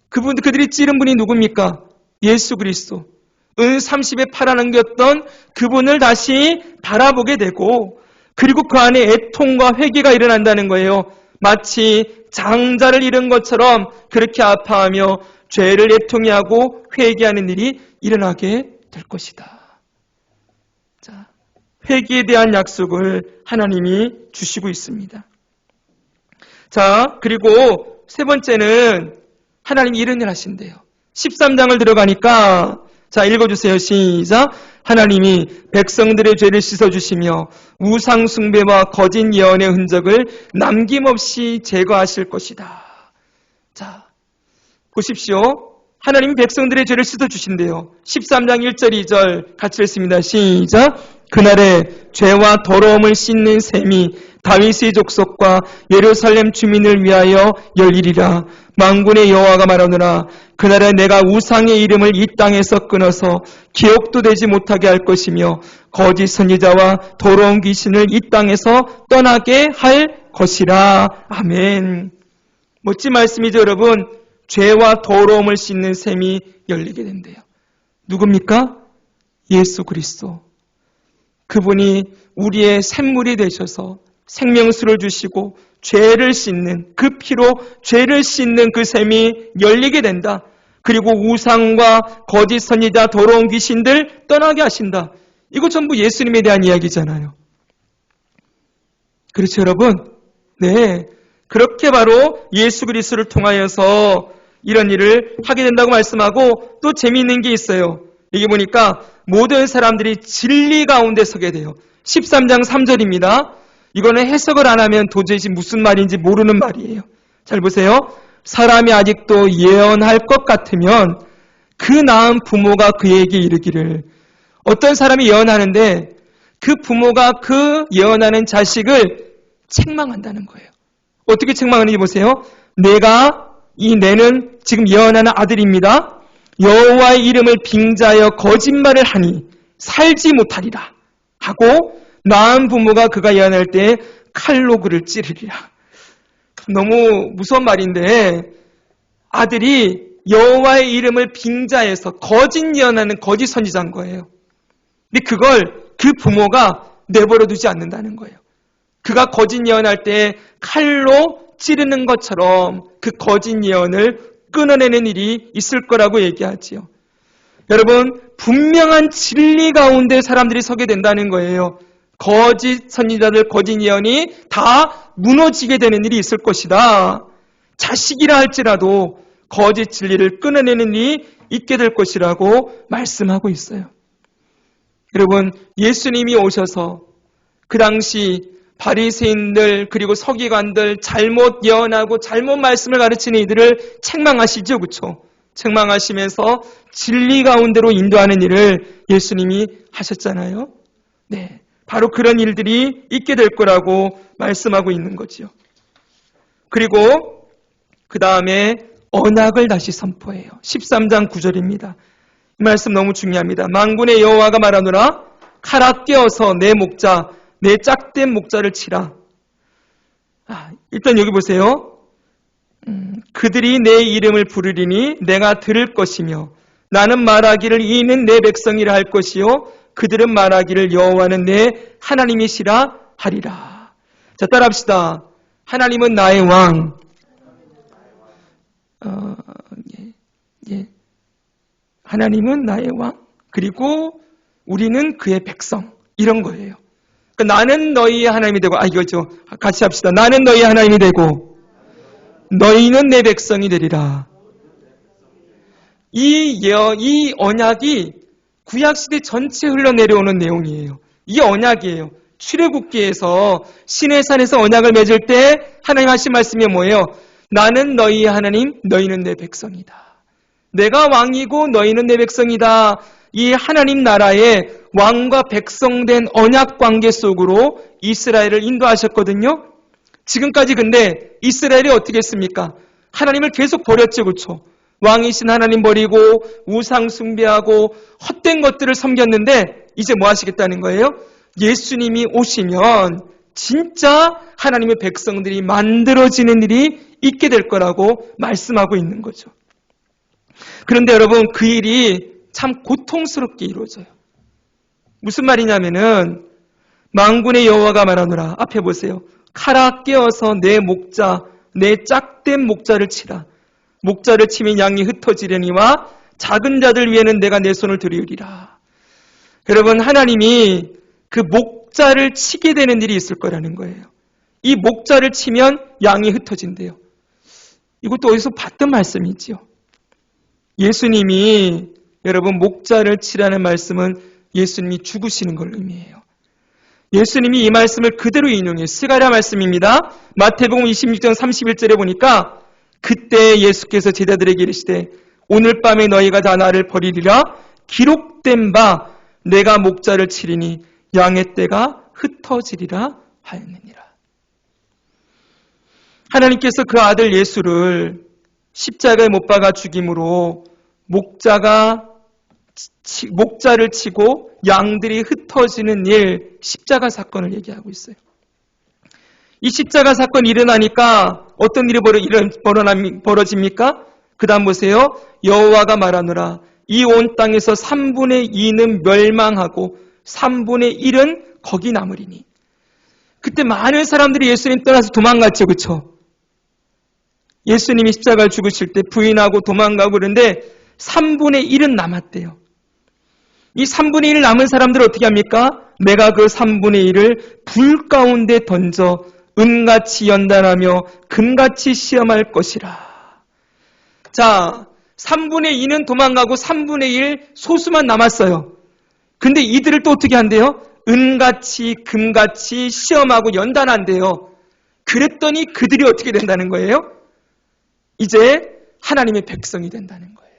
그들이 찌른 분이 누굽니까? 예수 그리스도. 은 30에 팔아넘겼던 그분을 다시 바라보게 되고 그리고 그 안에 애통과 회개가 일어난다는 거예요. 마치 장자를 잃은 것처럼 그렇게 아파하며 죄를 애통해하고 회개하는 일이 일어나게 될 것이다. 자, 회개에 대한 약속을 하나님이 주시고 있습니다. 자, 그리고 세 번째는 하나님이 이런 일 하신대요. 13장을 들어가니까 자, 읽어주세요. 시작. 하나님이 백성들의 죄를 씻어주시며 우상 숭배와 거짓 예언의 흔적을 남김없이 제거하실 것이다. 자, 보십시오. 하나님이 백성들의 죄를 씻어주신대요. 13장 1절 2절 같이 읽습니다. 시작. 그날에 죄와 더러움을 씻는 셈이 다윗의 족속과 예루살렘 주민을 위하여 열리리라. 만군의 여호와가 말하노라. 그날에 내가 우상의 이름을 이 땅에서 끊어서 기억도 되지 못하게 할 것이며 거짓 선지자와 더러운 귀신을 이 땅에서 떠나게 할 것이라. 아멘. 멋진 말씀이죠, 여러분. 죄와 더러움을 씻는 셈이 열리게 된대요. 누굽니까? 예수 그리스도. 그분이 우리의 샘물이 되셔서 생명수를 주시고 죄를 씻는 그 피로 죄를 씻는 그 셈이 열리게 된다. 그리고 우상과 거짓 선지자 더러운 귀신들 떠나게 하신다. 이거 전부 예수님에 대한 이야기잖아요. 그렇죠, 여러분? 네, 그렇게 바로 예수 그리스도를 통하여서 이런 일을 하게 된다고 말씀하고 또 재미있는 게 있어요. 여기 보니까 모든 사람들이 진리 가운데 서게 돼요. 13장 3절입니다. 이거는 해석을 안 하면 도저히 무슨 말인지 모르는 말이에요. 잘 보세요. 사람이 아직도 예언할 것 같으면 그 낳은 부모가 그에게 이르기를. 어떤 사람이 예언하는데 그 부모가 그 예언하는 자식을 책망한다는 거예요. 어떻게 책망하는지 보세요. 내는 지금 예언하는 아들입니다. 여호와의 이름을 빙자하여 거짓말을 하니 살지 못하리라 하고 낳은 부모가 그가 예언할 때 칼로 그를 찌르리라. 너무 무서운 말인데 아들이 여호와의 이름을 빙자해서 거짓 예언하는 거짓 선지자인 거예요. 근데 그걸 그 부모가 내버려 두지 않는다는 거예요. 그가 거짓 예언할 때 칼로 찌르는 것처럼 그 거짓 예언을 끊어내는 일이 있을 거라고 얘기하지요. 여러분, 분명한 진리 가운데 사람들이 서게 된다는 거예요. 거짓 선지자들, 거짓 예언이 다 무너지게 되는 일이 있을 것이다. 자식이라 할지라도 거짓 진리를 끊어내는 일이 있게 될 것이라고 말씀하고 있어요. 여러분, 예수님이 오셔서 그 당시 바리새인들 그리고 서기관들 잘못 예언하고 잘못 말씀을 가르치는 이들을 책망하시죠, 그렇죠? 책망하시면서 진리 가운데로 인도하는 일을 예수님이 하셨잖아요. 네, 바로 그런 일들이 있게 될 거라고 말씀하고 있는 거지요. 그리고 그 다음에 언약을 다시 선포해요. 13장 9절입니다. 이 말씀 너무 중요합니다. 만군의 여호와가 말하노라. 칼아 꿰어서 내 목자 내 짝된 목자를 치라. 일단 여기 보세요. 그들이 내 이름을 부르리니 내가 들을 것이며 나는 말하기를 이는 내 백성이라 할 것이요 그들은 말하기를 여호와는 내 하나님이시라 하리라. 자, 따라합시다. 하나님은 나의 왕. 하나님은 나의 왕. 그리고 우리는 그의 백성. 이런 거예요. 그러니까 나는 너희의 하나님이 되고, 이거죠. 같이 합시다. 나는 너희의 하나님이 되고, 너희는 내 백성이 되리라. 이 언약이 구약시대 전체에 흘러내려오는 내용이에요. 이 언약이에요. 출애굽기에서 시내산에서 언약을 맺을 때 하나님 하신 말씀이 뭐예요? 나는 너희의 하나님, 너희는 내 백성이다. 내가 왕이고 너희는 내 백성이다. 이 하나님 나라의 왕과 백성된 언약 관계 속으로 이스라엘을 인도하셨거든요. 지금까지 근데 이스라엘이 어떻게 했습니까? 하나님을 계속 버렸죠, 그렇죠? 왕이신 하나님 버리고 우상 숭배하고 헛된 것들을 섬겼는데 이제 뭐 하시겠다는 거예요? 예수님이 오시면 진짜 하나님의 백성들이 만들어지는 일이 있게 될 거라고 말씀하고 있는 거죠. 그런데 여러분, 그 일이 참 고통스럽게 이루어져요. 무슨 말이냐면은 만군의 여호와가 말하노라. 앞에 보세요. 칼아 깨어서 내 목자, 내 짝된 목자를 치라. 목자를 치면 양이 흩어지려니와 작은 자들 위에는 내가 내 손을 들이우리라. 여러분, 하나님이 그 목자를 치게 되는 일이 있을 거라는 거예요. 이 목자를 치면 양이 흩어진대요. 이것도 어디서 봤던 말씀이지요. 예수님이 여러분 목자를 치라는 말씀은 예수님이 죽으시는 걸 의미해요. 예수님이 이 말씀을 그대로 인용해요. 스가랴 말씀입니다. 마태복음 26장 31절에 보니까 그때 예수께서 제자들에게 이르시되 오늘 밤에 너희가 다 나를 버리리라 기록된 바 내가 목자를 치리니 양의 떼가 흩어지리라 하였느니라. 하나님께서 그 아들 예수를 십자가에 못 박아 죽임으로 목자를 치고 양들이 흩어지는 일, 십자가 사건을 얘기하고 있어요. 이 십자가 사건이 일어나니까 어떤 일이 벌어집니까? 그 다음 보세요. 여호와가 말하노라. 이 온 땅에서 3분의 2는 멸망하고 3분의 1은 거기 남으리니. 그때 많은 사람들이 예수님 떠나서 도망갔죠. 그렇죠? 예수님이 십자가를 죽으실 때 부인하고 도망가고 그런데 3분의 1은 남았대요. 이 3분의 1 남은 사람들은 어떻게 합니까? 내가 그 3분의 1을 불 가운데 던져 은같이 연단하며 금같이 시험할 것이라. 자, 3분의 2는 도망가고 3분의 1 소수만 남았어요. 근데 이들을 또 어떻게 한대요? 은같이 금같이 시험하고 연단한대요. 그랬더니 그들이 어떻게 된다는 거예요? 이제 하나님의 백성이 된다는 거예요.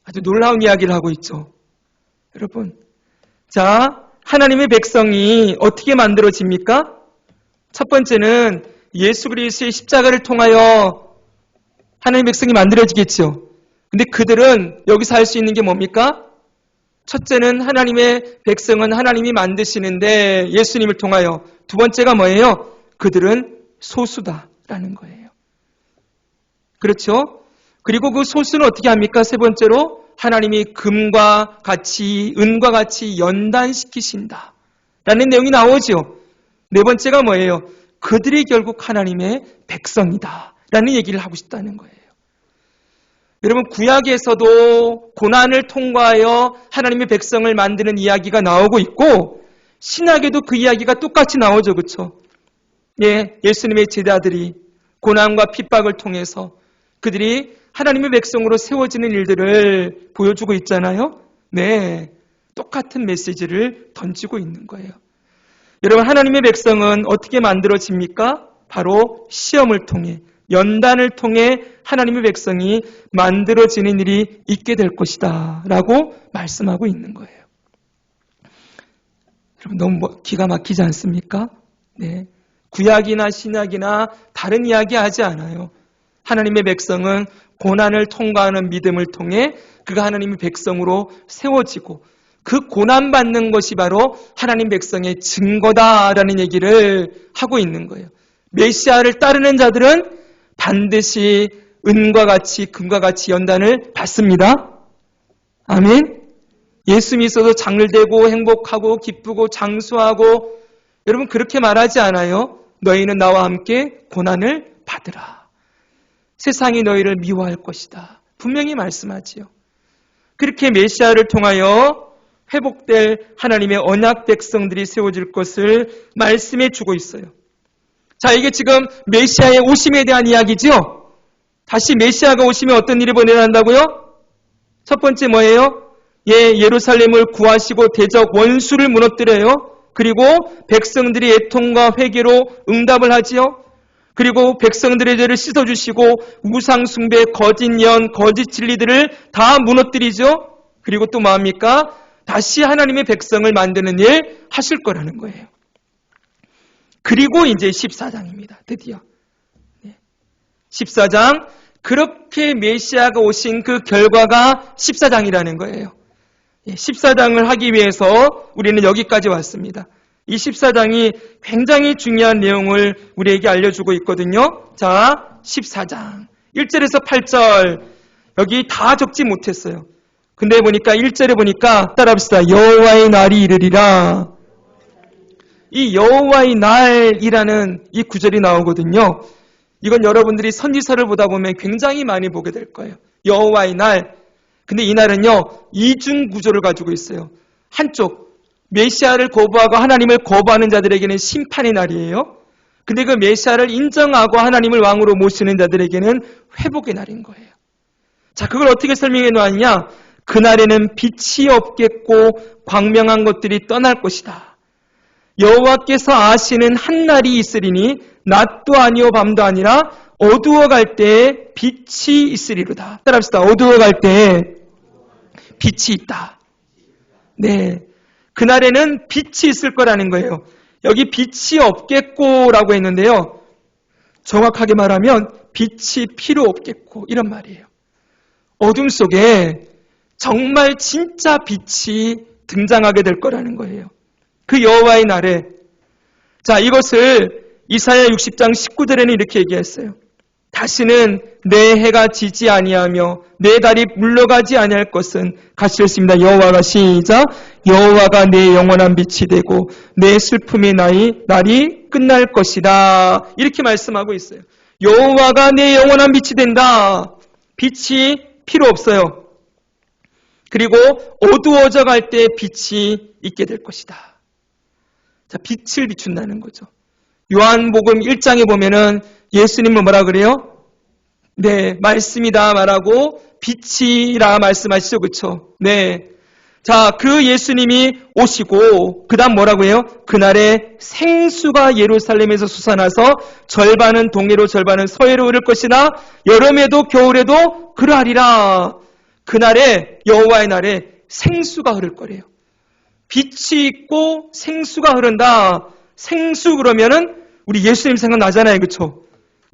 아주 놀라운 이야기를 하고 있죠. 여러분, 자, 하나님의 백성이 어떻게 만들어집니까? 첫 번째는 예수 그리스도의 십자가를 통하여 하나님의 백성이 만들어지겠죠. 근데 그들은 여기서 할 수 있는 게 뭡니까? 첫째는 하나님의 백성은 하나님이 만드시는데 예수님을 통하여. 두 번째가 뭐예요? 그들은 소수다라는 거예요. 그렇죠? 그리고 그 소수는 어떻게 합니까? 세 번째로 하나님이 금과 같이 은과 같이 연단시키신다 라는 내용이 나오죠. 네 번째가 뭐예요? 그들이 결국 하나님의 백성이다 라는 얘기를 하고 싶다는 거예요. 여러분, 구약에서도 고난을 통과하여 하나님의 백성을 만드는 이야기가 나오고 있고 신약에도 그 이야기가 똑같이 나오죠. 그렇죠? 예, 예수님의 제자들이 고난과 핍박을 통해서 그들이 하나님의 백성으로 세워지는 일들을 보여주고 있잖아요. 네, 똑같은 메시지를 던지고 있는 거예요. 여러분, 하나님의 백성은 어떻게 만들어집니까? 바로 시험을 통해, 연단을 통해 하나님의 백성이 만들어지는 일이 있게 될 것이다 라고 말씀하고 있는 거예요. 여러분, 너무 기가 막히지 않습니까? 네, 구약이나 신약이나 다른 이야기 하지 않아요. 하나님의 백성은 고난을 통과하는 믿음을 통해 그가 하나님의 백성으로 세워지고 그 고난받는 것이 바로 하나님 백성의 증거다라는 얘기를 하고 있는 거예요. 메시아를 따르는 자들은 반드시 은과 같이 금과 같이 연단을 받습니다. 아멘. 예수 믿어도 장을대고 행복하고 기쁘고 장수하고, 여러분 그렇게 말하지 않아요? 너희는 나와 함께 고난을 받으라. 세상이 너희를 미워할 것이다. 분명히 말씀하지요. 그렇게 메시아를 통하여 회복될 하나님의 언약 백성들이 세워질 것을 말씀해 주고 있어요. 자, 이게 지금 메시아의 오심에 대한 이야기죠. 다시 메시아가 오시면 어떤 일이 일어난다고요? 첫 번째 뭐예요? 예루살렘을 구하시고 대적 원수를 무너뜨려요. 그리고 백성들이 애통과 회개로 응답을 하지요. 그리고 백성들의 죄를 씻어주시고 우상 숭배, 거짓 연, 거짓 진리들을 다 무너뜨리죠. 그리고 또 뭐합니까? 다시 하나님의 백성을 만드는 일 하실 거라는 거예요. 그리고 이제 14장입니다. 드디어 14장, 그렇게 메시아가 오신 그 결과가 14장이라는 거예요. 14장을 하기 위해서 우리는 여기까지 왔습니다. 이 14장이 굉장히 중요한 내용을 우리에게 알려주고 있거든요. 자, 14장 1절에서 8절, 여기 다 적지 못했어요. 근데 보니까 1절에 보니까 따라합시다. 여호와의 날이 이르리라. 이 여호와의 날이라는 이 구절이 나오거든요. 이건 여러분들이 선지서를 보다 보면 굉장히 많이 보게 될 거예요. 여호와의 날. 근데 이 날은요, 이중 구조를 가지고 있어요. 한쪽, 메시아를 거부하고 하나님을 거부하는 자들에게는 심판의 날이에요. 근데 그 메시아를 인정하고 하나님을 왕으로 모시는 자들에게는 회복의 날인 거예요. 자, 그걸 어떻게 설명해 놓았냐? 그날에는 빛이 없겠고 광명한 것들이 떠날 것이다. 여호와께서 아시는 한 날이 있으리니 낮도 아니요 밤도 아니라 어두워갈 때에 빛이 있으리로다. 따라합시다. 어두워갈 때에 빛이 있다. 네, 그날에는 빛이 있을 거라는 거예요. 여기 빛이 없겠고라고 했는데요, 정확하게 말하면 빛이 필요 없겠고 이런 말이에요. 어둠 속에 정말 진짜 빛이 등장하게 될 거라는 거예요. 그 여호와의 날에. 자, 이것을 이사야 60장 19절에는 이렇게 얘기했어요. 다시는 내 해가 지지 아니하며 내 달이 물러가지 아니할 것은 같이 읽습니다. 여호와가 시작. 여호와가 내 영원한 빛이 되고 내 슬픔의 날이 끝날 것이다. 이렇게 말씀하고 있어요. 여호와가 내 영원한 빛이 된다. 빛이 필요 없어요. 그리고 어두워져 갈 때 빛이 있게 될 것이다. 자, 빛을 비춘다는 거죠. 요한복음 1장에 보면은 예수님은 뭐라 그래요? 네, 말씀이다 말하고 빛이라 말씀하시죠. 그렇죠? 네. 자, 그 예수님이 오시고 그 다음 뭐라고 해요? 그날에 생수가 예루살렘에서 솟아나서 절반은 동해로 절반은 서해로 흐를 것이나 여름에도 겨울에도 그러하리라. 그날에 여호와의 날에 생수가 흐를 거래요. 빛이 있고 생수가 흐른다. 생수 그러면은 우리 예수님 생각나잖아요. 그렇죠?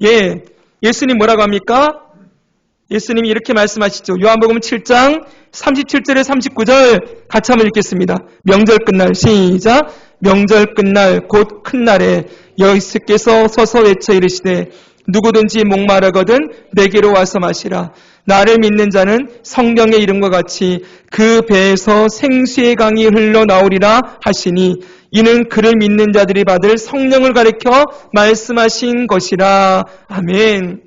예, 예수님 뭐라고 합니까? 예수님이 이렇게 말씀하시죠. 요한복음 7장 37절에 39절 같이 한번 읽겠습니다. 명절 끝날 시작. 명절 끝날 곧 큰 날에 여호와께서 서서 외쳐 이르시되 누구든지 목마르거든 내게로 와서 마시라. 나를 믿는 자는 성경의 이름과 같이 그 배에서 생수의 강이 흘러나오리라 하시니 이는 그를 믿는 자들이 받을 성령을 가리켜 말씀하신 것이라. 아멘.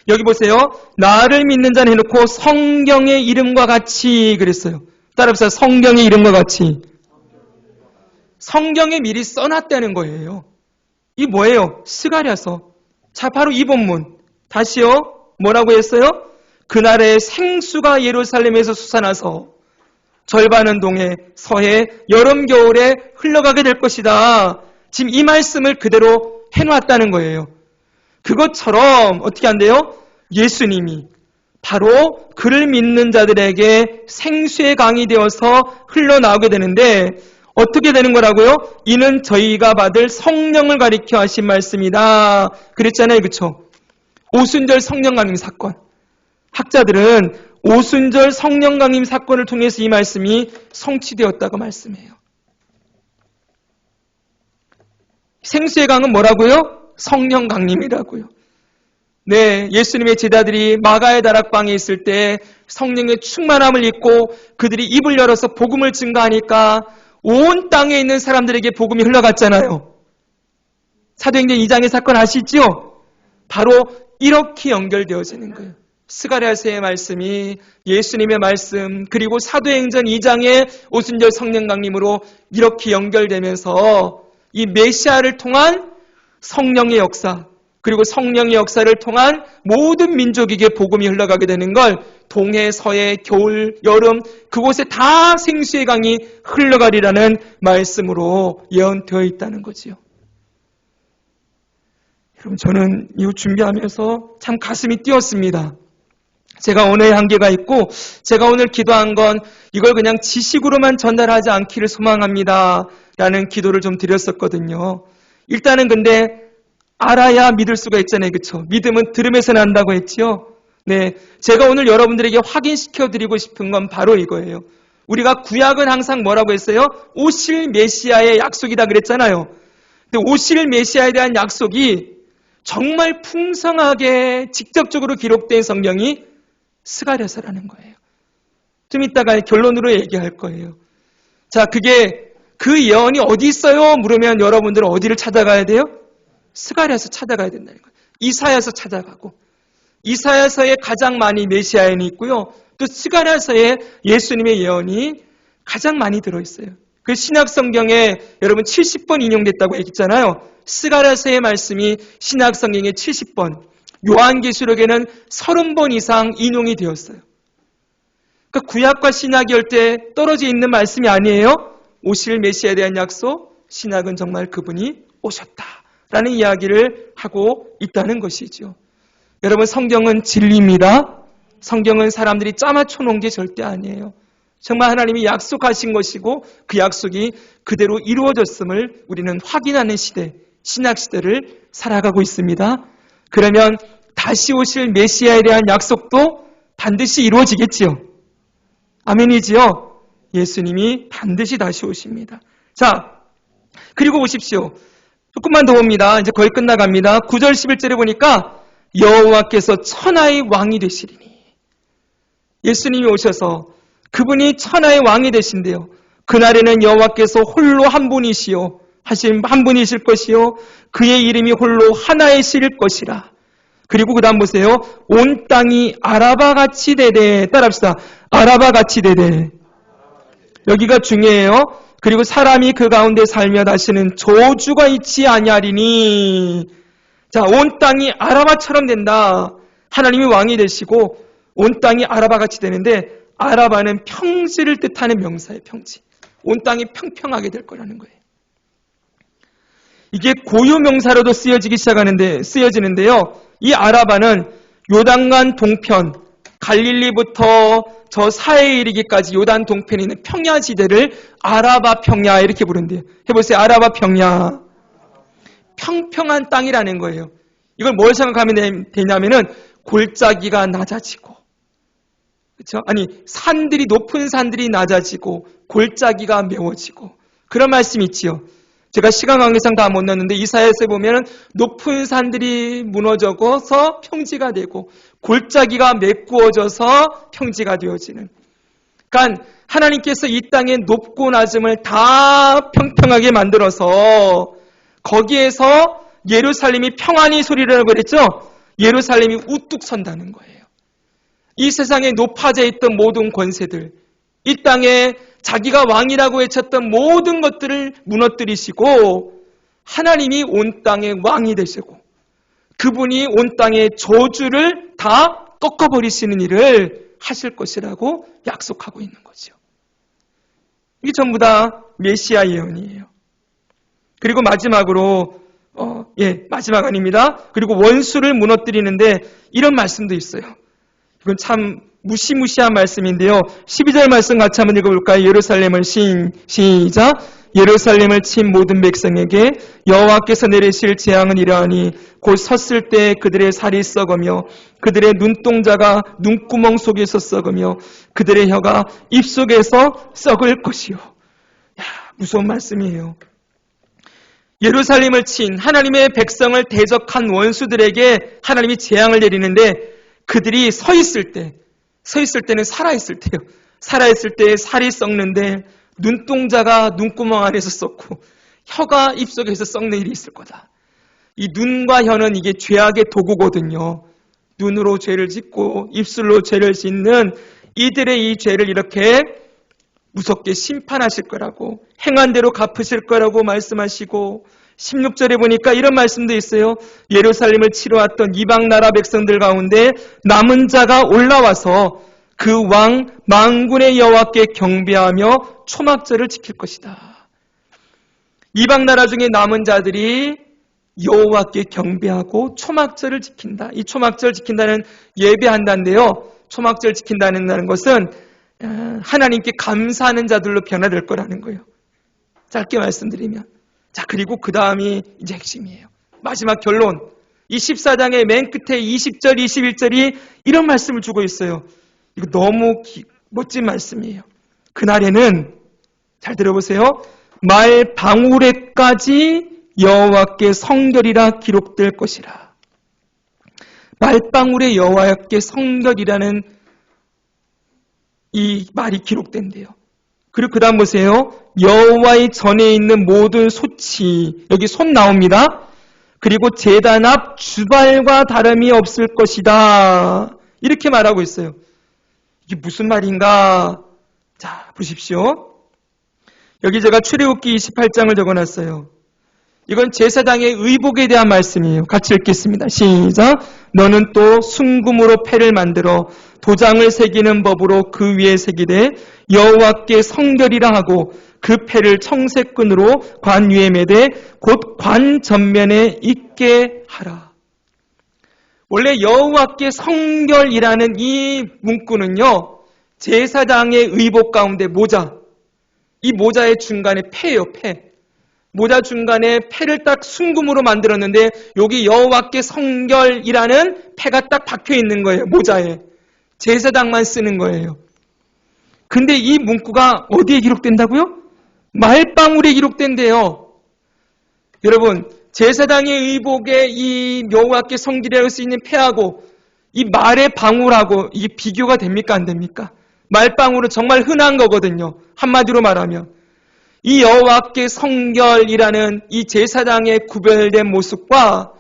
여기 보세요. 나를 믿는 자는 해놓고 성경의 이름과 같이 그랬어요. 따라합시다. 성경의 이름과 같이. 성경에 미리 써놨다는 거예요. 이 뭐예요? 스가랴서. 자, 바로 이 본문. 다시요. 뭐라고 했어요? 그날에 생수가 예루살렘에서 솟아나서 절반은 동해, 서해, 여름, 겨울에 흘러가게 될 것이다. 지금 이 말씀을 그대로 해놓았다는 거예요. 그것처럼 어떻게 한대요? 예수님이 바로 그를 믿는 자들에게 생수의 강이 되어서 흘러나오게 되는데 어떻게 되는 거라고요? 이는 저희가 받을 성령을 가리켜 하신 말씀이다. 그랬잖아요. 그렇죠? 오순절 성령 강림 사건. 학자들은 오순절 성령 강림 사건을 통해서 이 말씀이 성취되었다고 말씀해요. 생수의 강은 뭐라고요? 성령 강림이라고요. 네, 예수님의 제자들이 마가의 다락방에 있을 때 성령의 충만함을 입고 그들이 입을 열어서 복음을 증거하니까 온 땅에 있는 사람들에게 복음이 흘러갔잖아요. 사도행전 2장의 사건 아시죠? 바로 이렇게 연결되어지는 거예요. 스가랴서의 말씀이 예수님의 말씀 그리고 사도행전 2장의 오순절 성령 강림으로 이렇게 연결되면서 이 메시아를 통한 성령의 역사 그리고 성령의 역사를 통한 모든 민족에게 복음이 흘러가게 되는 걸 동해, 서해, 겨울, 여름 그곳에 다 생수의 강이 흘러가리라는 말씀으로 예언되어 있다는 거지요. 여러분 저는 이거 준비하면서 참 가슴이 뛰었습니다. 제가 언어의 한계가 있고 제가 오늘 기도한 건 이걸 그냥 지식으로만 전달하지 않기를 소망합니다 라는 기도를 좀 드렸었거든요. 일단은 근데 알아야 믿을 수가 있잖아요. 그렇죠? 믿음은 들음에서 난다고 했지요. 네, 제가 오늘 여러분들에게 확인시켜 드리고 싶은 건 바로 이거예요. 우리가 구약은 항상 뭐라고 했어요? 오실 메시아의 약속이다 그랬잖아요. 근데 오실 메시아에 대한 약속이 정말 풍성하게 직접적으로 기록된 성경이 스가랴서라는 거예요. 좀 이따가 결론으로 얘기할 거예요. 자, 그 예언이 어디 있어요? 물으면 여러분들은 어디를 찾아가야 돼요? 스가랴서 찾아가야 된다는 거예요. 이사야서 찾아가고 이사야서에 가장 많이 메시아 예언이 있고요. 또 스가랴서에 예수님의 예언이 가장 많이 들어있어요. 그 신약 성경에 여러분 70번 인용됐다고 얘기했잖아요. 스가랴서의 말씀이 신약 성경에 70번, 요한계시록에는 30번 이상 인용이 되었어요. 그러니까 구약과 신약이 할 때 떨어져 있는 말씀이 아니에요. 오실 메시아에 대한 약속, 신약은 정말 그분이 오셨다라는 이야기를 하고 있다는 것이죠. 여러분 성경은 진리입니다. 성경은 사람들이 짜맞춰 놓은 게 절대 아니에요. 정말 하나님이 약속하신 것이고 그 약속이 그대로 이루어졌음을 우리는 확인하는 시대, 신약 시대를 살아가고 있습니다. 그러면 다시 오실 메시아에 대한 약속도 반드시 이루어지겠지요. 아멘이지요. 예수님이 반드시 다시 오십니다. 자, 그리고 오십시오. 조금만 더 봅니다. 이제 거의 끝나갑니다. 9절 11절에 보니까 여호와께서 천하의 왕이 되시리니 예수님이 오셔서 그분이 천하의 왕이 되신대요. 그날에는 여호와께서 홀로 한 분이시요 한 분이실 것이요 그의 이름이 홀로 하나이실 것이라. 그리고 그 다음 보세요. 온 땅이 아라바같이 되되 따라합시다. 아라바같이 되되 여기가 중요해요. 그리고 사람이 그 가운데 살며 다시는 저주가 있지 아니하리니. 자, 온 땅이 아라바처럼 된다. 하나님이 왕이 되시고 온 땅이 아라바같이 되는데 아라바는 평지를 뜻하는 명사예요. 평지. 온 땅이 평평하게 될 거라는 거예요. 이게 고유명사로도 쓰여지는데요. 이 아라바는 요단강 동편, 갈릴리부터 저 사해에 이르기까지 요단 동편에 있는 평야지대를 아라바 평야 이렇게 부른대요. 해보세요. 아라바 평야. 평평한 땅이라는 거예요. 이걸 뭘 생각하면 되냐면은 골짜기가 낮아지고, 그렇죠? 아니 산들이 높은 산들이 낮아지고 골짜기가 메워지고 그런 말씀이 있지요. 제가 시간 관계상 다 못 넣었는데 이사야서에 보면은 높은 산들이 무너져서 평지가 되고 골짜기가 메꾸어져서 평지가 되어지는. 그러니까 하나님께서 이 땅의 높고 낮음을 다 평평하게 만들어서 거기에서 예루살렘이 평안히 소리라고 그랬죠. 예루살렘이 우뚝 선다는 거예요. 이 세상에 높아져 있던 모든 권세들, 이 땅에 자기가 왕이라고 외쳤던 모든 것들을 무너뜨리시고 하나님이 온 땅의 왕이 되시고 그분이 온 땅의 저주를 다 꺾어버리시는 일을 하실 것이라고 약속하고 있는 거죠. 이게 전부 다 메시아 예언이에요. 그리고 마지막으로 마지막 아닙니다. 그리고 원수를 무너뜨리는데 이런 말씀도 있어요. 이건 참 무시무시한 말씀인데요. 12절 말씀 같이 한번 읽어볼까요? 예루살렘을 시작. 예루살렘을 친 모든 백성에게 여호와께서 내리실 재앙은 이러하니 곧 섰을 때 그들의 살이 썩으며 그들의 눈동자가 눈구멍 속에서 썩으며 그들의 혀가 입속에서 썩을 것이요. 야, 무서운 말씀이에요. 예루살렘을 친 하나님의 백성을 대적한 원수들에게 하나님이 재앙을 내리는데 그들이 서 있을 때는 살아있을 때요. 살아있을 때 살이 썩는데 눈동자가 눈구멍 안에서 썩고 혀가 입속에서 썩는 일이 있을 거다. 이 눈과 혀는 이게 죄악의 도구거든요. 눈으로 죄를 짓고 입술로 죄를 짓는 이들의 이 죄를 이렇게 무섭게 심판하실 거라고, 행한 대로 갚으실 거라고 말씀하시고, 16절에 보니까 이런 말씀도 있어요. 예루살렘을 치러 왔던 이방 나라 백성들 가운데 남은 자가 올라와서 그 왕 만군의 여호와께 경배하며 초막절을 지킬 것이다. 이방 나라 중에 남은 자들이 여호와께 경배하고 초막절을 지킨다. 이 초막절 지킨다는 예배한다인데요. 초막절 지킨다는 것은 하나님께 감사하는 자들로 변화될 거라는 거예요. 짧게 말씀드리면. 자, 그리고 그 다음이 이제 핵심이에요. 마지막 결론. 이 14장의 맨 끝에 20절, 21절이 이런 말씀을 주고 있어요. 이거 너무 멋진 말씀이에요. 그날에는, 잘 들어보세요. 말 방울에까지 여호와께 성결이라 기록될 것이라. 말방울에 여호와께 성결이라는 이 말이 기록된대요. 그리고 그 다음 보세요. 여호와의 전에 있는 모든 소치, 여기 손 나옵니다. 그리고 제단 앞 주발과 다름이 없을 것이다. 이렇게 말하고 있어요. 이게 무슨 말인가? 자, 보십시오. 여기 제가 출애굽기 28장을 적어놨어요. 이건 제사장의 의복에 대한 말씀이에요. 같이 읽겠습니다. 시작. 너는 또 순금으로 패를 만들어 도장을 새기는 법으로 그 위에 새기되 여호와께 성결이라 하고 그 패를 청색끈으로 관 위에 매되 곧 관 전면에 있게 하라. 원래 여호와께 성결이라는 이 문구는요, 제사장의 의복 가운데 모자, 이 모자의 중간에 패예요, 패. 모자 중간에 패를 딱 순금으로 만들었는데 여기 여호와께 성결이라는 패가 딱 박혀 있는 거예요. 모자에. 제사장만 쓰는 거예요. 근데 이 문구가 어디에 기록된다고요? 말방울에 기록된대요. 여러분, 제사장의 의복에 이 여호와께 성결이라고 쓰이는 패하고 이 말의 방울하고 이게 비교가 됩니까? 안 됩니까? 말방울은 정말 흔한 거거든요. 한마디로 말하면. 이 여호와께 성결이라는 이 제사장의 구별된 모습과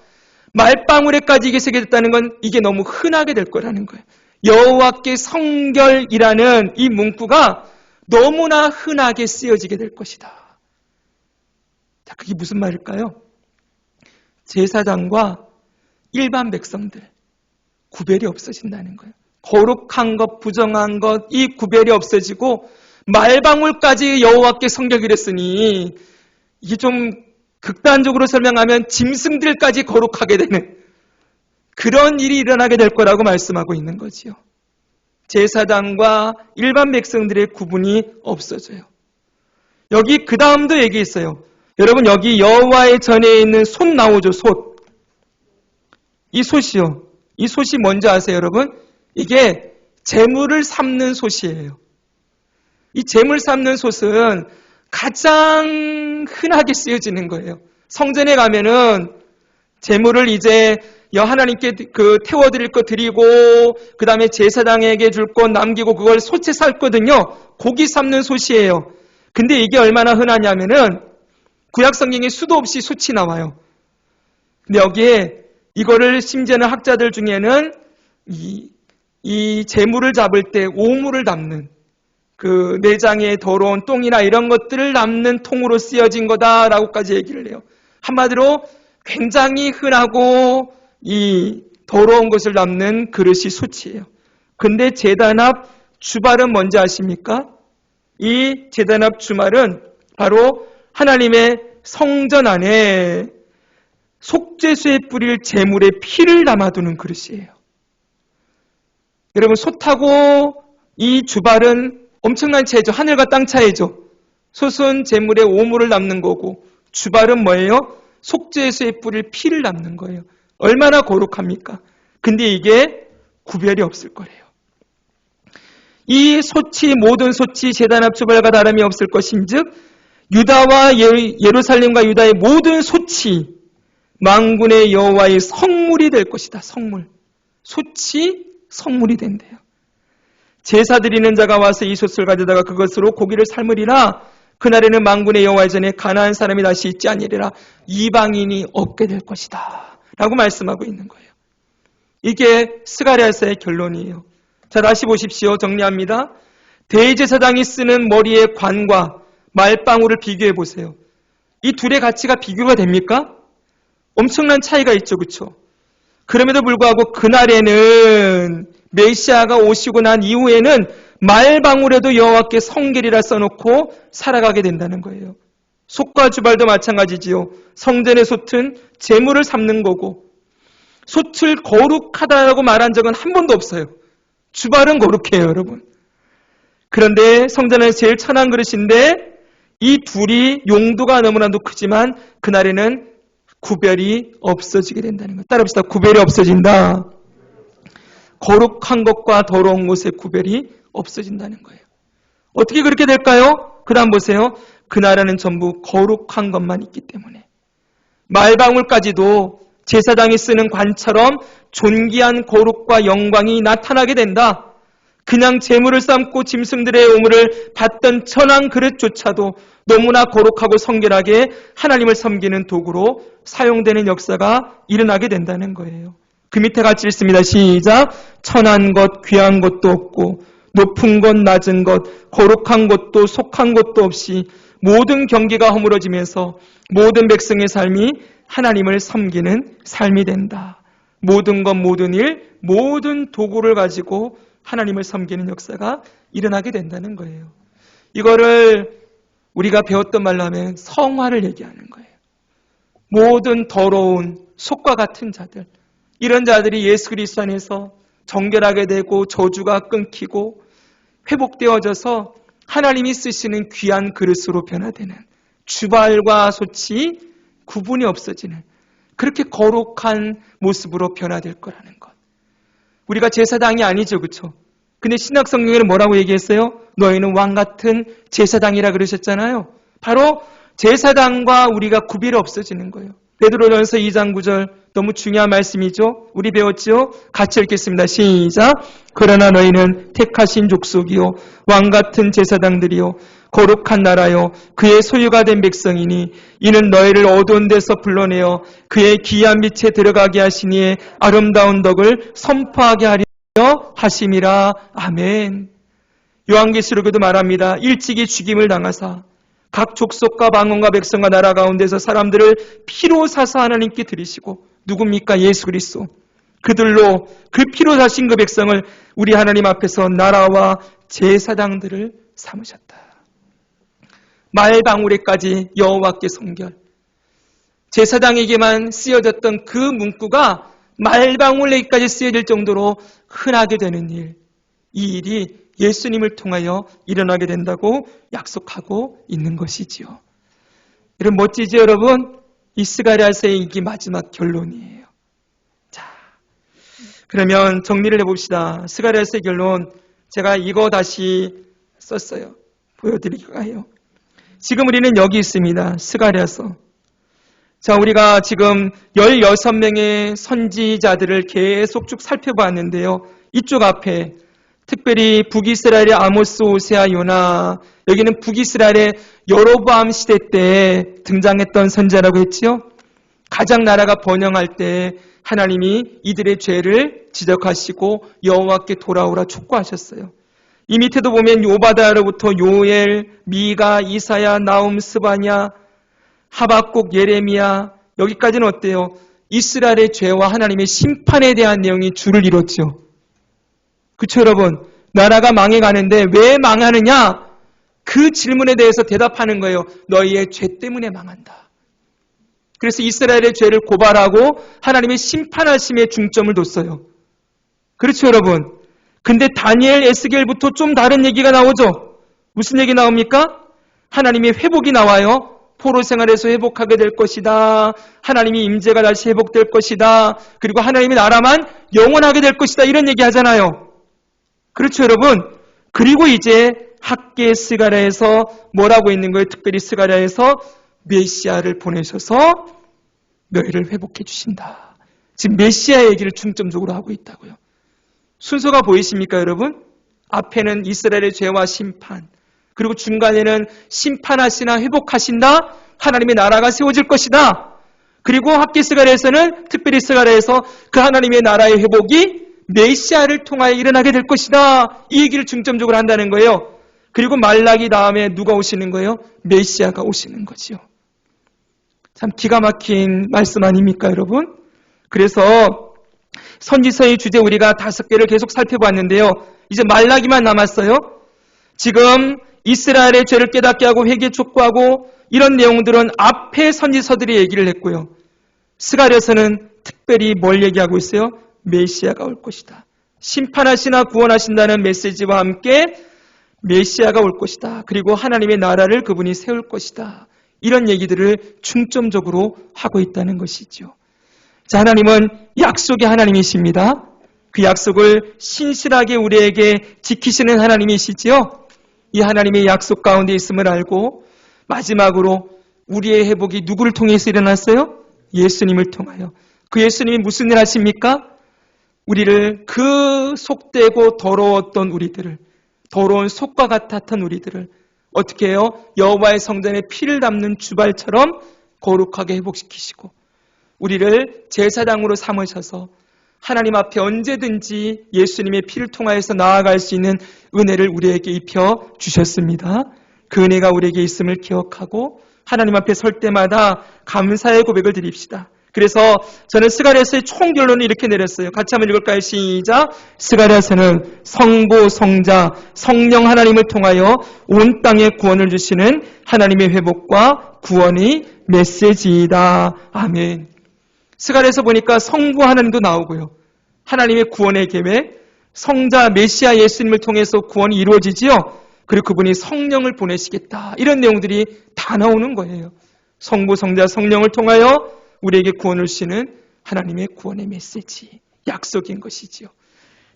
말방울에까지 이게 새겨졌다는 건 이게 너무 흔하게 될 거라는 거예요. 여호와께 성결이라는 이 문구가 너무나 흔하게 쓰여지게 될 것이다. 자, 그게 무슨 말일까요? 제사장과 일반 백성들 구별이 없어진다는 거예요. 거룩한 것, 부정한 것, 이 구별이 없어지고 말방울까지 여호와께 성결이랬으니 이게 좀 극단적으로 설명하면 짐승들까지 거룩하게 되는 그런 일이 일어나게 될 거라고 말씀하고 있는 거지요. 제사장과 일반 백성들의 구분이 없어져요. 여기 그 다음도 얘기했어요. 여러분, 여기 여호와의 전에 있는 솥 나오죠, 솥. 이 솥이요. 이 솥이 뭔지 아세요, 여러분? 이게 재물을 삶는 솥이에요. 이 재물 삶는 솥은 가장 흔하게 쓰여지는 거예요. 성전에 가면은 재물을 이제 하나님께 태워드릴 거 드리고 그 다음에 제사장에게 줄 거 남기고 그걸 솥에 삶거든요. 고기 삶는 솥이에요. 근데 이게 얼마나 흔하냐면은 구약 성경에 수도 없이 솥이 나와요. 근데 여기에 이거를 심지어는 학자들 중에는 이 재물을 잡을 때 오물을 담는 그 내장에 더러운 똥이나 이런 것들을 담는 통으로 쓰여진 거다라고까지 얘기를 해요. 한마디로 굉장히 흔하고 이 더러운 것을 담는 그릇이 솥이에요. 근데 제단 앞 주발은 뭔지 아십니까? 이 제단 앞 주말은 바로 하나님의 성전 안에 속죄수에 뿌릴 제물의 피를 담아두는 그릇이에요. 여러분, 솥하고 이 주발은 엄청난 차이죠. 하늘과 땅 차이죠. 솥은 제물의 오물을 담는 거고 주발은 뭐예요? 속죄수에 뿌릴 피를 담는 거예요. 얼마나 거룩합니까? 근데 이게 구별이 없을 거래요. 이 솥이 모든 솥이 제단 앞 주발과 다름이 없을 것인즉 유다와 예루살렘과 유다의 모든 솥이 만군의 여호와의 성물이 될 것이다. 성물. 솥이 성물이 된대요. 제사 드리는 자가 와서 이 솥을 가져다가 그것으로 고기를 삶으리라. 그날에는 만군의 여호와의 전에 가나안 사람이 다시 있지 아니리라. 이방인이 없게 될 것이다. 라고 말씀하고 있는 거예요. 이게 스가랴서의 결론이에요. 자, 다시 보십시오. 정리합니다. 대제사장이 쓰는 머리의 관과 말방울을 비교해 보세요. 이 둘의 가치가 비교가 됩니까? 엄청난 차이가 있죠. 그렇죠? 그럼에도 불구하고 그날에는 메시아가 오시고 난 이후에는 말방울에도 여호와께 성결이라 써놓고 살아가게 된다는 거예요. 솥과 주발도 마찬가지지요. 성전의 솥은 제물을 삶는 거고 솥을 거룩하다고 말한 적은 한 번도 없어요. 주발은 거룩해요, 여러분. 그런데 성전에서 제일 천한 그릇인데 이 둘이 용도가 너무나도 크지만 그날에는 구별이 없어지게 된다는 것. 따라합시다. 구별이 없어진다. 거룩한 것과 더러운 것의 구별이 없어진다는 거예요. 어떻게 그렇게 될까요? 그 다음 보세요. 그 나라는 전부 거룩한 것만 있기 때문에. 말방울까지도 제사장이 쓰는 관처럼 존귀한 거룩과 영광이 나타나게 된다. 그냥 제물을 삶고 짐승들의 오물을 받던 천한 그릇조차도 너무나 거룩하고 성결하게 하나님을 섬기는 도구로 사용되는 역사가 일어나게 된다는 거예요. 그 밑에 같이 읽습니다. 시작. 천한 것, 귀한 것도 없고 높은 것, 낮은 것, 거룩한 것도 속한 것도 없이 모든 경계가 허물어지면서 모든 백성의 삶이 하나님을 섬기는 삶이 된다. 모든 것, 모든 일, 모든 도구를 가지고 하나님을 섬기는 역사가 일어나게 된다는 거예요. 이거를 우리가 배웠던 말로 하면 성화를 얘기하는 거예요. 모든 더러운 속과 같은 자들, 이런 자들이 예수 그리스도 안에서 정결하게 되고 저주가 끊기고 회복되어져서 하나님이 쓰시는 귀한 그릇으로 변화되는, 주발과 솥이 구분이 없어지는 그렇게 거룩한 모습으로 변화될 거라는 것. 우리가 제사장이 아니죠, 그렇죠? 근데 신약 성경에는 뭐라고 얘기했어요? 너희는 왕 같은 제사장이라 그러셨잖아요. 바로 제사장과 우리가 구별이 없어지는 거예요. 베드로전서 2장 9절 너무 중요한 말씀이죠. 우리 배웠죠? 같이 읽겠습니다. 시작. 그러나 너희는 택하신 족속이요 왕 같은 제사장들이요 거룩한 나라요 그의 소유가 된 백성이니 이는 너희를 어두운 데서 불러내어 그의 귀한 빛에 들어가게 하시니에 아름다운 덕을 선포하게 하려 하심이라. 아멘. 요한계시록에도 말합니다. 일찍이 죽임을 당하사 각 족속과 방언과 백성과 나라 가운데서 사람들을 피로 사서 하나님께 드리시고, 누굽니까? 예수 그리스도. 그들로 그 피로 사신 그 백성을 우리 하나님 앞에서 나라와 제사장들을 삼으셨다. 말방울에까지 여호와께 성결. 제사장에게만 쓰여졌던 그 문구가 말방울에까지 쓰여질 정도로 흔하게 되는 일. 이 일이 예수님을 통하여 일어나게 된다고 약속하고 있는 것이지요. 여러분 멋지죠, 여러분? 이 스가랴서의 이게 마지막 결론이에요. 자, 그러면 정리를 해봅시다. 스가랴서의 결론, 제가 이거 다시 썼어요. 보여드릴까요? 지금 우리는 여기 있습니다. 스가랴서. 자, 우리가 지금 16명의 선지자들을 계속 쭉 살펴봤는데요. 이쪽 앞에 특별히 북이스라엘의 아모스, 오세아, 요나, 여기는 북이스라엘의 여로보암 시대 때 등장했던 선지자라고 했지요. 가장 나라가 번영할 때 하나님이 이들의 죄를 지적하시고 여호와께 돌아오라 촉구하셨어요. 이 밑에도 보면 오바다로부터 요엘, 미가, 이사야, 나움, 스바냐, 하박국, 예레미야, 여기까지는 어때요? 이스라엘의 죄와 하나님의 심판에 대한 내용이 줄을 이뤘죠. 그렇죠, 여러분? 나라가 망해가는데 왜 망하느냐? 그 질문에 대해서 대답하는 거예요. 너희의 죄 때문에 망한다. 그래서 이스라엘의 죄를 고발하고 하나님의 심판하심에 중점을 뒀어요. 그렇죠, 여러분? 근데 다니엘, 에스겔부터 좀 다른 얘기가 나오죠. 무슨 얘기 나옵니까? 하나님의 회복이 나와요. 포로 생활에서 회복하게 될 것이다. 하나님이 임재가 다시 회복될 것이다. 그리고 하나님의 나라만 영원하게 될 것이다. 이런 얘기 하잖아요. 그렇죠, 여러분? 그리고 이제 학계 스가랴에서 뭐라고 있는 거예요? 특별히 스가랴에서 메시아를 보내셔서 너희를 회복해 주신다. 지금 메시아 얘기를 중점적으로 하고 있다고요. 순서가 보이십니까, 여러분? 앞에는 이스라엘의 죄와 심판, 그리고 중간에는 심판하시나 회복하신다, 하나님의 나라가 세워질 것이다. 그리고 학계 스가랴에서는 특별히 스가랴에서 그 하나님의 나라의 회복이 메시아를 통하여 일어나게 될 것이다. 이 얘기를 중점적으로 한다는 거예요. 그리고 말라기 다음에 누가 오시는 거예요? 메시아가 오시는 거지요. 참 기가 막힌 말씀 아닙니까, 여러분? 그래서 선지서의 주제 우리가 5개를 계속 살펴봤는데요. 이제 말라기만 남았어요. 지금 이스라엘의 죄를 깨닫게 하고 회개 촉구하고 이런 내용들은 앞에 선지서들이 얘기를 했고요. 스가랴서는 특별히 뭘 얘기하고 있어요? 메시아가 올 것이다. 심판하시나 구원하신다는 메시지와 함께 메시아가 올 것이다. 그리고 하나님의 나라를 그분이 세울 것이다. 이런 얘기들을 중점적으로 하고 있다는 것이죠. 자, 하나님은 약속의 하나님이십니다. 그 약속을 신실하게 우리에게 지키시는 하나님이시지요. 이 하나님의 약속 가운데 있음을 알고 마지막으로 우리의 회복이 누구를 통해서 일어났어요? 예수님을 통하여. 그 예수님이 무슨 일 하십니까? 우리를 그 속되고 더러웠던 우리들을, 더러운 속과 같았던 우리들을 어떻게 해요? 여호와의 성전에 피를 담는 주발처럼 거룩하게 회복시키시고 우리를 제사장으로 삼으셔서 하나님 앞에 언제든지 예수님의 피를 통하여서 나아갈 수 있는 은혜를 우리에게 입혀 주셨습니다. 그 은혜가 우리에게 있음을 기억하고 하나님 앞에 설 때마다 감사의 고백을 드립시다. 그래서 저는 스가랴서의 총 결론을 이렇게 내렸어요. 같이 한번 읽을까요? 시작. 스가랴서는 성부, 성자, 성령 하나님을 통하여 온 땅에 구원을 주시는 하나님의 회복과 구원의 메시지이다. 아멘. 스가랴서 보니까 성부 하나님도 나오고요. 하나님의 구원의 계획, 성자 메시아 예수님을 통해서 구원이 이루어지지요. 그리고 그분이 성령을 보내시겠다. 이런 내용들이 다 나오는 거예요. 성부, 성자, 성령을 통하여 우리에게 구원을 주시는 하나님의 구원의 메시지, 약속인 것이지요.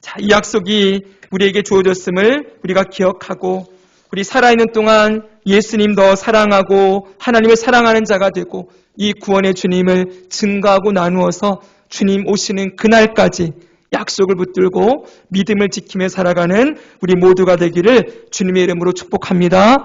자, 이 약속이 우리에게 주어졌음을 우리가 기억하고 우리 살아있는 동안 예수님 더 사랑하고 하나님을 사랑하는 자가 되고 이 구원의 주님을 증거하고 나누어서 주님 오시는 그날까지 약속을 붙들고 믿음을 지키며 살아가는 우리 모두가 되기를 주님의 이름으로 축복합니다.